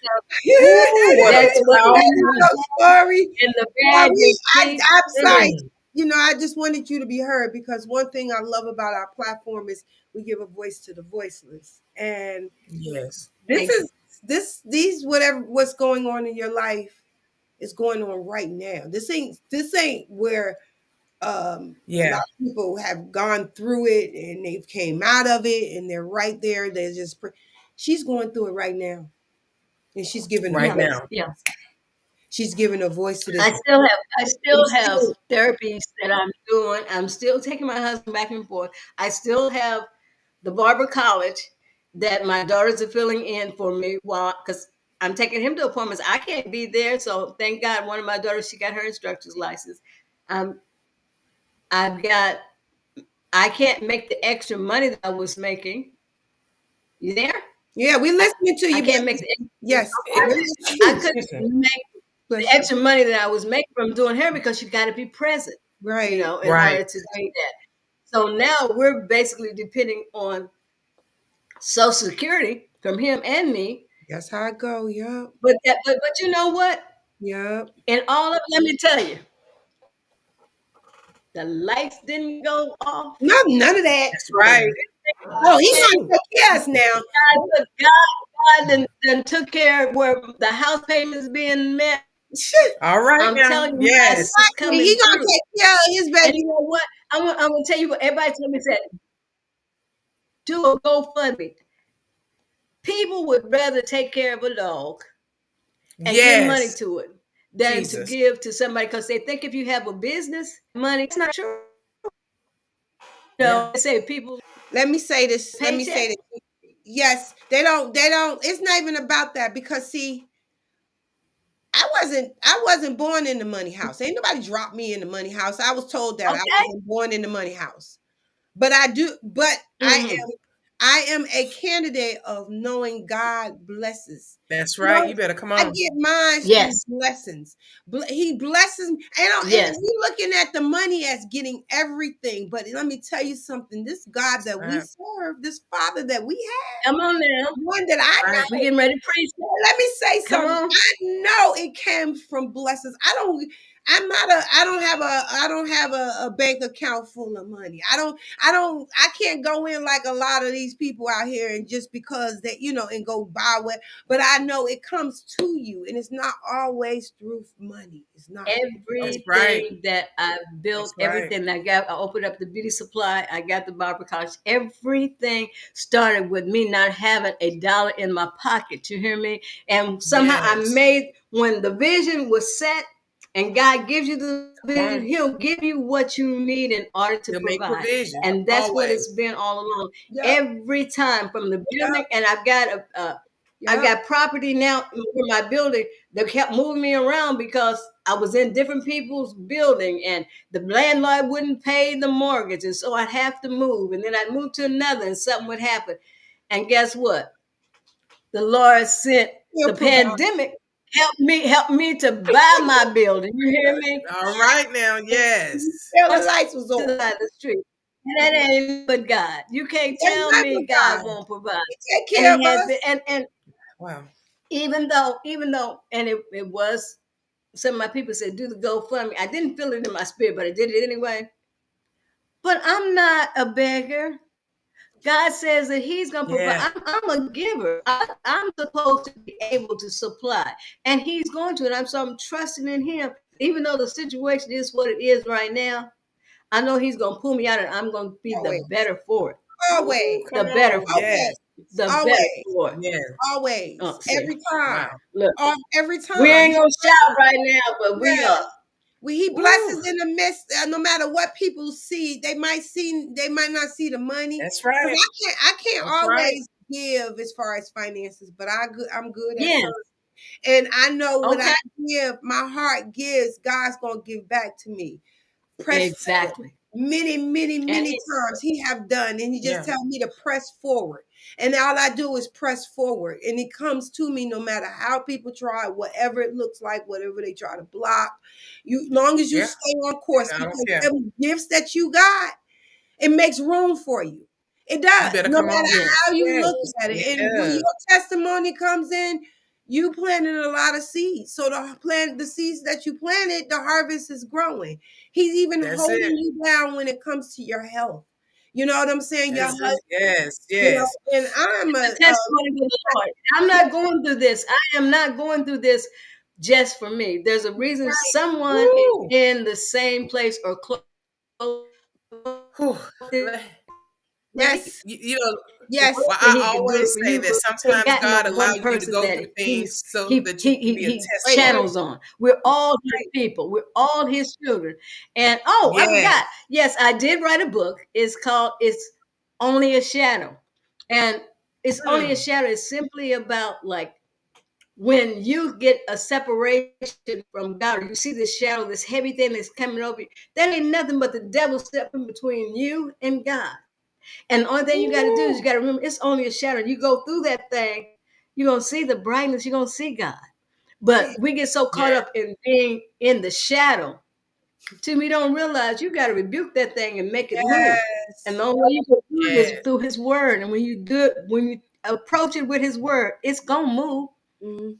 Ooh, what a that's what the That's powerful. your story. and the Now bad we, just keeps I'm sorry. Mm. I just wanted you to be heard because one thing I love about our platform is we give a voice to the voiceless. And Yes. this thank you. is these what's going on in your life is going on right now. This ain't where a Yeah. lot of people have gone through it and they've came out of it and they're right there. They're just she's going through it right now, and she's giving a Right Yeah, voice. now. yeah. She's giving a voice to this. I still have therapies that I'm doing. I'm still taking my husband back and forth. I still have the barber college that my daughters are filling in for me while because I'm taking him to appointments. I can't be there, so thank God one of my daughters she got her instructor's license. Um, I've got I can't make the extra money that I was making. You there? Yeah, we're listening to I you, can't baby. make the Yes, I, we're listening to I you. couldn't Excuse me. make the Bless you. extra money that I was making from doing hair because you got to be present, Right. in Right. order to do that. So now we're basically depending on Social Security from him and me. That's how it go. Yep. But you know what? Yep. And all of let me tell you, the lights didn't go off. No, none of that. That's right. Oh, he's gonna take care of us now. God done took care of where the house payments being met. Shit. All right I'm now. telling you, Yes. it's coming He gonna through. take care of his And baby. you know what? I'm gonna tell you what everybody told me said. Do a GoFundMe. People would rather take care of a dog and give money Yes. to it than to Jesus. give to somebody because they think if you have a business, money. It's not true. You know, they say people Let me say this. Let me say paycheck. this. Yes, they don't. It's not even about that because see, I wasn't born in the money house. Ain't nobody dropped me in the money house. I was told that I Okay. wasn't born in the money house. But Mhm. I am a candidate of knowing God blesses. That's You right. know, You better come I on. get mine through Yes. blessings. He blesses me. And Yes. we're looking at the money as getting everything. But let me tell you something. This God that we Right. serve, this Father that we have, Come on now. one that I Right. We know. getting ready to preach. Let me say Come something. on. I know it came from blessings. I don't have a bank account full of money. I can't go in like a lot of these people out here and just because that, and go buy what, but I know it comes to you and it's not always through money. It's not. That's right. Everything that I've built, That's right. everything I opened up the beauty supply, I got the barber college. Everything started with me not having a dollar in my pocket. You hear me? And somehow I Yes. made when the vision was set. And God gives you the Come vision, on. He'll give you what you need in order to He'll make provide. provision. And that's what Always. it's been all along. Yep. Every time from the building, and I've got I Yep. got property now for my building that kept moving me around because I was in different people's building and the landlord wouldn't pay the mortgage. And so I'd have to move. And then I'd move to another and something would happen. And guess what? The Lord sent He'll the provide. pandemic help me to buy my building. You hear me? All right now. Yes. Till the lights was To on. the side of the street. And that ain't but God. You can't That's tell not me for God God. won't provide. He take And care of He has us. been and Wow. even though and it was some of my people said do the GoFundMe. I didn't feel it in my spirit, but I did it anyway. But I'm not a beggar. God says that He's going to provide. Yeah. I'm a giver. I'm supposed to be able to supply, and He's going to. And I'm trusting in Him, even though the situation is what it is right now. I know He's going to pull me out, and I'm going to be the Always. better for it. Always. Ooh, The come better on. for it. Yes. The better Always. for it. Yes. Always. See, Every time. Wow. look, Every we time. ain't gonna shout right now, but we Yes. are. He Ooh, blesses in the midst. No matter what people see, they might not see the money. that's 'Cause right. I can't That's right. always give as far as finances, but I'm good at Yes. serving. And I know when I Okay. give, my heart gives. God's gonna give back to me. Press forward. Exactly. Many, many, And many times He have done, and He just Yeah. tell me to press forward. And all I do is press forward, and it comes to me no matter how people try, whatever it looks like, whatever they try to block. Long as you Yeah. stay on course, I don't because care. them gifts that you got, it makes room for you. It You does, better no come on. matter yes, how you Yes. look at it. It And when does. your testimony comes in, you planted a lot of seeds. So the seeds that you planted, the harvest is growing. He's even That's it. holding you down when it comes to your health. You know what I'm saying? Your That's it. husband, Yes. Yes. and I'm it's a testimony to the Lord. I'm not going through this. I am not going through this just for me. There's a reason someone is Woo. in the same place or close Whew. to me. yes, You know, The yes, work well, that I He can do it always for say you, that but He ain't sometimes got no God allows one you to person go that through things so he that you he can he, be a he testimony. channels on. We're all His people. We're all His children. And I Yes. forgot. Yes, I did write a book. It's Only a Shadow, and it's only a Hmm. shadow. It's simply about like when you get a separation from God, or you see this shadow, this heavy thing that's coming over you. That ain't nothing but the devil stepping between you and God. And the only thing you got to do is you Ooh. got to remember it's only a shadow. You go through that thing, you're going to see the brightness, you're going to see God. But we get so caught Yeah. up in being in the shadow till we don't realize you got to rebuke that thing and make it yes, move. And the only way you can do it is Yes. through His Word. And when you approach it with His Word, it's gonna move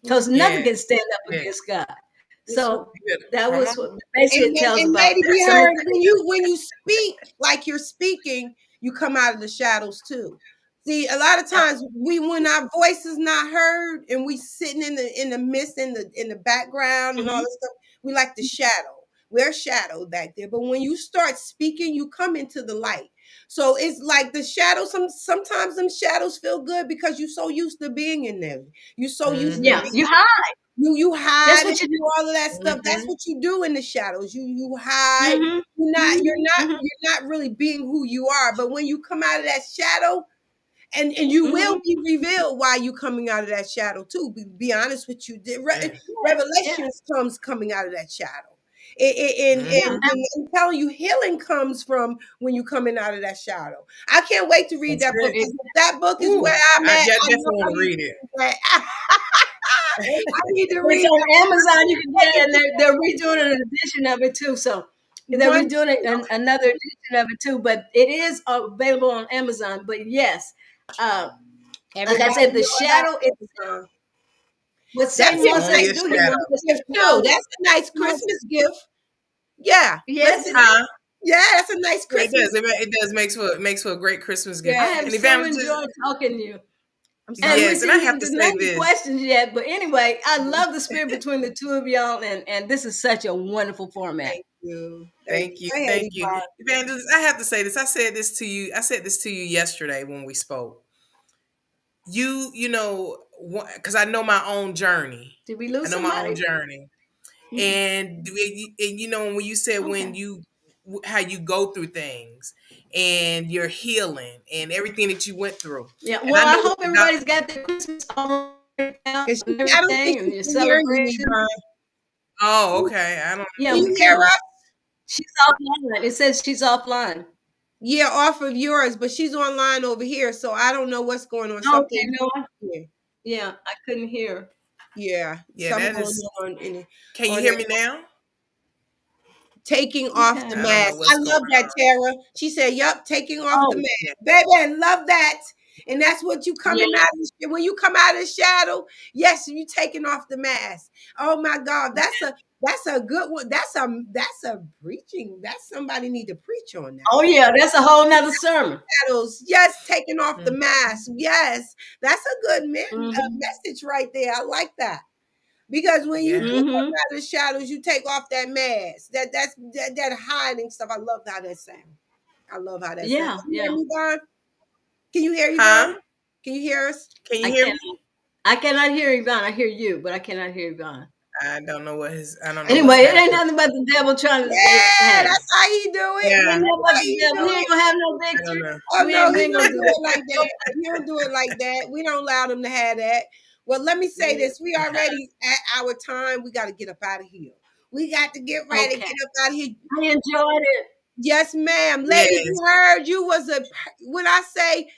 because nothing Yes. can stand up Yes. against God. That's right. So You better that come was on. what basically it tells And about Lady that. Be So Heard, when you speak like you're speaking, you come out of the shadows too. See, a lot of times when our voice is not heard and we sitting in the mist in the background and all this stuff, we like the shadow. We're shadowed back there. But when you start speaking, you come into the light. So it's like the shadows. Sometimes them shadows feel good because you're so used to being in them. You're so used to yeah, Mhm. you hide. you hide That's and what you do do. all of that stuff. That's Mhm. what you do in the shadows. You hide. Mm-hmm. You're not really being who you are. But when you come out of that shadow, and you will be revealed why you coming out of that shadow too. Be honest with you. Yes. Yeah, Revelations comes coming out of that shadow. yeah. Mhm. And I'm telling you, healing comes from when you coming out of that shadow. I can't wait to read That's that book. very. If that book is Ooh, where I'm I at, I know definitely I want to need read to it. read that. I need to It's read on that. Amazon. You can get it, and they're redoing an edition of it too. So they're One, redoing it, another edition of it too. But it is available on Amazon. But yes, uh, like I everybody said, the know about shadow. It's Amazon. what That's Satan a wants us Only to a nice do. He shadow. wants us to gift too. know. That's a nice Christmas gift. Yeah, let's Yes, do it that. is. Huh? Yeah, that's a nice Yeah, it Christmas. does. It does makes for a great Christmas gift. I Yeah, have And so Evangelist, enjoyed talking to you. I'm And sorry. we yes, and I didn't have get to to say none this. questions yet. But anyway, I love the spirit between the two of y'all, and this is such a wonderful format. Thank you. Thank Thank you. you. Go ahead, Thank you. Yvonne. Evangelist, I have to say this. I said this to you. I said this to you yesterday when we spoke. You know, because I know my own journey. Did we I lose know my own somebody? journey. And you know when you said when Okay. you how you go through things and your healing and everything that you went through. Yeah. And Well, I I know what hope the doc. everybody's got their Christmas all worked out 'Cause and I don't think everything, she and your can hear you, celebration. Yvonne. Oh, okay. I don't Yeah, Can know. you hear us? she's offline. It says she's offline. Yeah, off of yours, but she's online over here, so I don't know what's going on. Okay, Something. no, Yeah, yeah, I couldn't hear. yeah, Yeah, something that going is. on Can you on hear there. me now? Taking off the Okay. I don't know mask. I what's going love that, on. Tara. She said, "Yup, taking off the Oh, mask, Yeah. baby." I love that, and that's what you yeah. coming out of. When you come out of the shadow, yes, you taking off the mask. Oh my God, that's a good one. That's a preaching. That's somebody need to preach on that. Oh, yeah. That's a whole nother sermon. Shadows, yes, taking off the Mm. mask. Yes, that's a good Mm-hmm. message right there. I like that. Because when you Yeah. do come Mm-hmm. out of the shadows, you take off that mask, that hiding stuff. I love how that sounds. I love how that sounds. Yeah, Can you hear yeah. me, Yvonne? Can you hear Yvonne? Huh? Can you hear us? Can you I hear can't. me? I cannot hear Yvonne. I hear you, but I cannot hear Yvonne. I don't know Anyway, what's it ain't happening. nothing but the devil trying to say, Yeah, "Hey, that's how he do it. it Yeah. ain't That's nothing but how the he devil. do He ain't it. gonna have no I don't victory. know. Oh no, We he ain't don't gonna do do it like that." that. He don't do it like that. We don't allow them to have that. Well, let me say this: we already at our time. We got to get up out of here. We got to get ready to Okay. get up out of here. I enjoyed it. Yes, ma'am. Lady, Yes. you heard you was when I say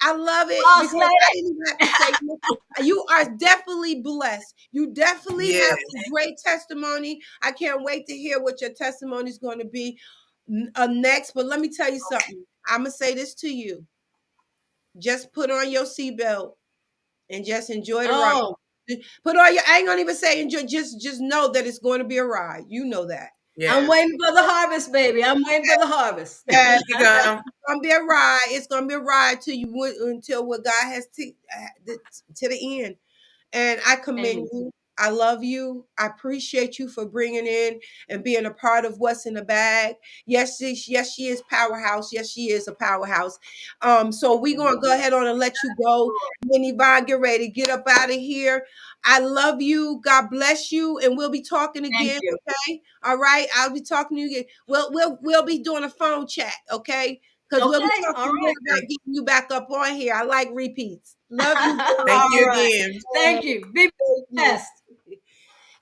I love it Boss because I lady. didn't even have to say nothing. You are definitely blessed. You definitely Yes. have a great testimony. I can't wait to hear what your testimony is going to be next. But let me tell you something. I'm gonna say this to you. Just put on your seatbelt and just enjoy the ride. Oh, Put on your. I ain't gonna even say enjoy. Just know that it's going to be a ride. You know that. I'm Yes. waiting for the harvest, baby. I'm waiting for the harvest. Yes, You go. it's gonna be a ride. It's gonna be a ride till you until what God has to the end. And I commend Amen. you. I love you. I appreciate you for bringing in and being a part of what's in the bag. Yes, she is powerhouse. Yes, she is a powerhouse. So we're gonna go ahead on and let you go. Then Yvonne, get ready, get up out of here. I love you. God bless you, and we'll be talking Thank again. you. Okay, all right. I'll be talking to you again. We'll be doing a phone chat. Okay, because we'll be Okay. All talking more right. about getting you back up on here. I like repeats. Love you. Thank All you right. again. Thank you. Be Thank you. blessed.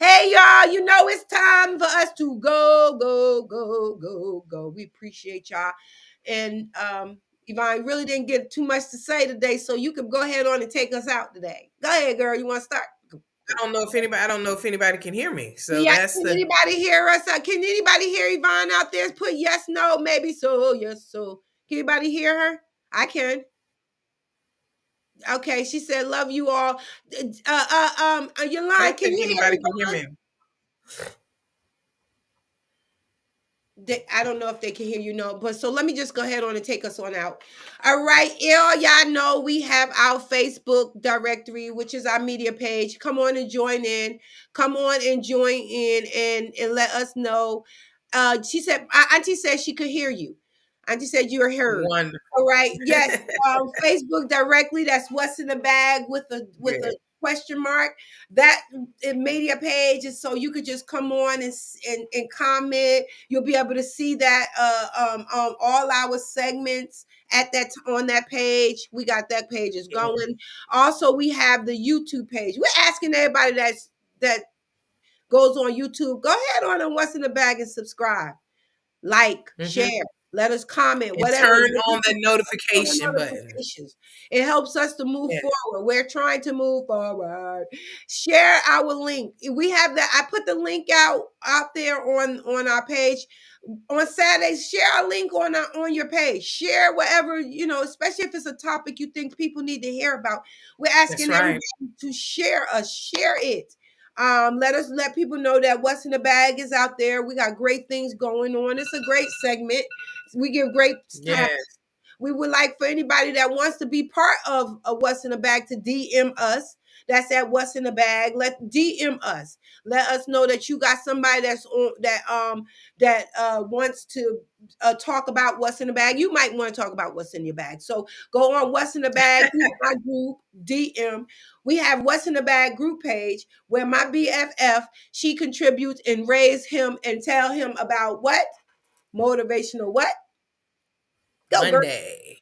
Hey y'all, you know it's time for us to go, go, go, go, go. We appreciate y'all. And Yvonne really didn't get too much to say today, so you can go ahead on and take us out today. Go ahead, girl. You want to start? I don't know if anybody can hear me. So Yeah, that's can the anybody hear us? Can anybody hear Yvonne out there? Put yes, no, maybe so, yes, so. Can anybody hear her? I can. Okay, she said, "Love you all." Your I line, don't can think you hear anybody me? can hear me. I don't know if they can hear you, no, but so let me just go ahead on and take us on out. All right, y'all know we have our Facebook directory, which is our media page. Come on and join in. Come on and join in and let us know. She said, Auntie said she could hear you. Auntie said you were heard. Wonderful. All right, yes, Facebook directly. That's what's in the bag with Yeah. a question mark. That media page is so you could just come on and comment. You'll be able to see that all our segments at that on that page. We got that page is Yeah. going. Also, we have the YouTube page. We're asking everybody that goes on YouTube. Go ahead on and what's in the bag and subscribe, like, Hmm. share. Let us comment, And whatever. turn on that On the notification button. notifications. It helps us to move Yeah. forward. We're trying to move forward. Share our link. We have that. I put the link out there on our page on Saturdays. Share a link on your page. Share whatever, especially if it's a topic you think people need to hear about. We're That's asking everybody right. to share it. Let people know that what's in the bag is out there. We got great things going on. It's a great segment. We give great topics. Yes. We would like for anybody that wants to be part of What's in the Bag to DM us. That's at What's in the Bag. Let DM us. Let us know that you got somebody that's on that wants to talk about what's in the bag. You might want to talk about what's in your bag. So go on What's in the Bag, my group, DM. We have What's in the Bag group page where my BFF, she contributes and raise him and tell him about what? Motivational what? Go, girl. Monday.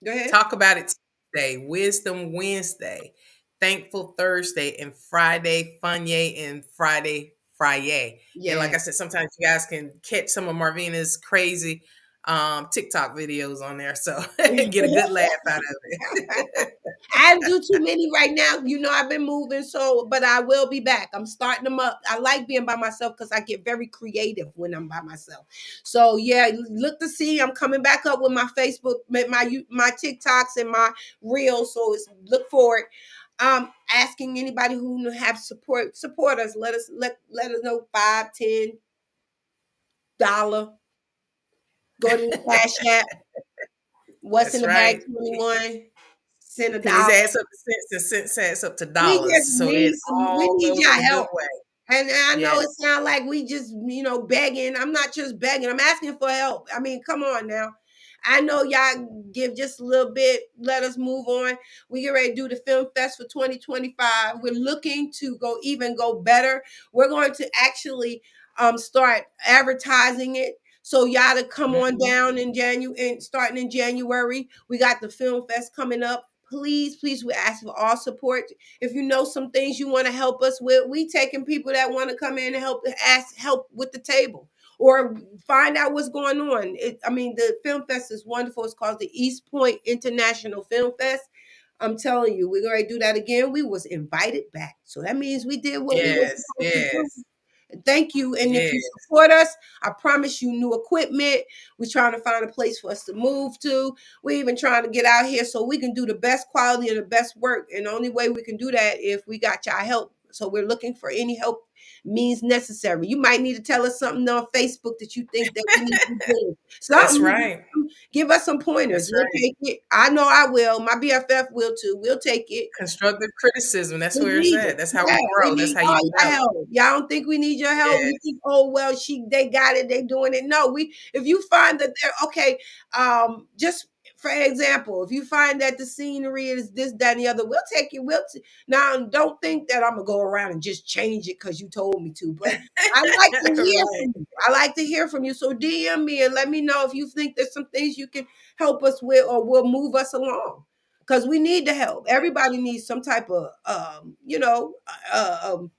Go ahead. Talk about it Tuesday. Wisdom Wednesday. Thankful Thursday. And Friday, Funye. And Friday, Friday. And like Yeah. I said, sometimes you guys can catch some of Marvina's crazy TikTok videos on there. So get a good laugh out of it. I don't do too many right now. I've been moving, but I will be back. I'm starting them up. I like being by myself because I get very creative when I'm by myself. So yeah, look to see. I'm coming back up with my Facebook, my TikToks and my reels. So look forward. Asking anybody who have support us. Let us know $5, $10. Go to the Cash App. What's in That's the bag? right. 21. Send a Because it's dollar. adds up to cents and cents adds up to We dollars. just So it we all need goes your a good help. way. And I know Yes. it sounds like we just, begging. I'm not just begging. I'm asking for help. I mean, come on now. I know y'all give just a little bit. Let us move on. We get ready to do the film fest for 2025. We're looking to go better. We're going to actually start advertising it. So y'all to come on down in January and starting in January. We got the film fest coming up. Please, we ask for all support. If you know some things you want to help us with, we taking people that want to come in and help with the table or find out what's going on. The film fest is wonderful. It's called the East Point International Film Fest. I'm telling you, we're going to do that again. We was invited back. So that means we did what we were Yes. supposed to do. Yes. Thank you. And if you Yes. support us, I promise you new equipment. We're trying to find a place for us to move to. We're even trying to get out here so we can do the best quality and the best work. And the only way we can do that if we got y'all help. So we're looking for any help means necessary. You might need to tell us something on Facebook that you think that we need to do. That's Something. right. Give us some pointers. That's We'll right. take it. I know I will. My BFF will too. We'll take it. Constructive criticism. That's We where it's need it. at. That's how Yeah, we we grow. That's need how you all your develop. help. Y'all don't think we need your help? You Yes. think, oh well, they got it, they doing it. No, if you find that they're okay, just for example, if you find that the scenery is this, that, and the other, we'll take it. Now don't think that I'm gonna go around and just change it because you told me to, but I like to hear Right. from you. I like to hear from you. So DM me and let me know if you think there's some things you can help us with or will move us along because we need the help. Everybody needs some type of, uh, um,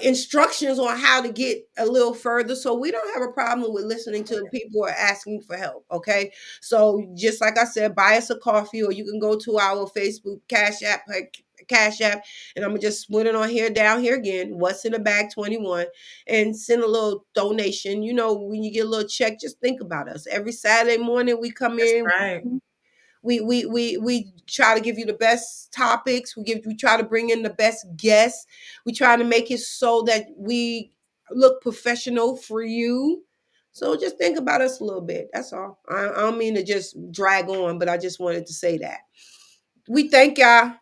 instructions on how to get a little further. So we don't have a problem with listening to people who are asking for help. Okay. So just like I said, buy us a coffee or you can go to our Facebook Cash App Cash App, and I'm gonna just put it on here down here again. What's in the bag 21, and send a little donation. You know, when you get a little check, just think about us. Every Saturday morning we come That's in. right. We try to give you the best topics. We try to bring in the best guests. We try to make it so that we look professional for you. So just think about us a little bit. That's all. I don't mean to just drag on, but I just wanted to say that. We thank y'all.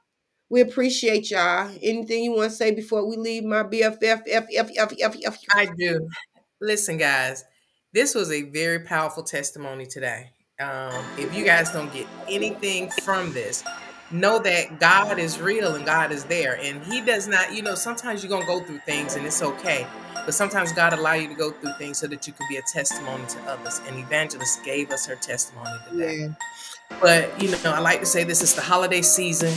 We appreciate y'all. Anything you want to say before we leave, my BFF? I do. Listen, guys, this was a very powerful testimony today. If you guys don't get anything from this, know that God is real and God is there. And He does not, sometimes you're going to go through things and it's okay. But sometimes God allow you to go through things so that you can be a testimony to others. And Evangelist gave us her testimony today. Yeah. But, I like to say this is the holiday season.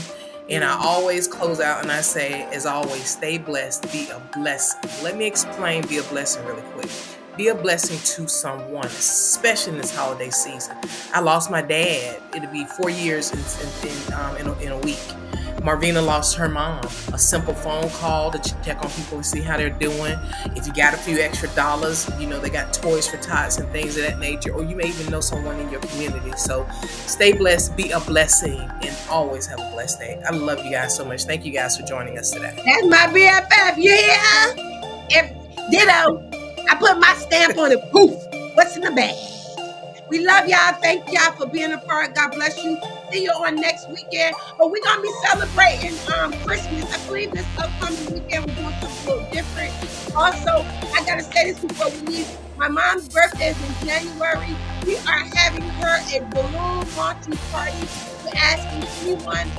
And I always close out and I say, as always, stay blessed, be a blessing. Let me explain be a blessing really quick. Be a blessing to someone, especially in this holiday season. I lost my dad. It'll be 4 years in a week. Marvina lost her mom. A simple phone call to check on people and see how they're doing. If you got a few extra dollars, they got toys for tots and things of that nature. Or you may even know someone in your community. So stay blessed, be a blessing, and always have a blessed day. I love you guys so much. Thank you guys for joining us today. That's my BFF. Yeah. Ditto. I put my stamp on it. Poof. What's in the bag? We love y'all. Thank y'all for being a part. God bless you. See you on next weekend. But we're gonna be celebrating Christmas. I believe this upcoming weekend we're doing something a little different. Also, I gotta say this before we leave. My mom's birthday is in January. We are having her a balloon launching party. We're asking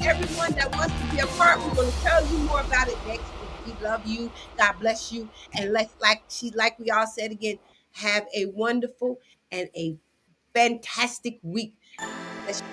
everyone that wants to be a part. We're gonna tell you more about it next week. We love you. God bless you. And like we all said again, have a wonderful and a fantastic week. Bless you.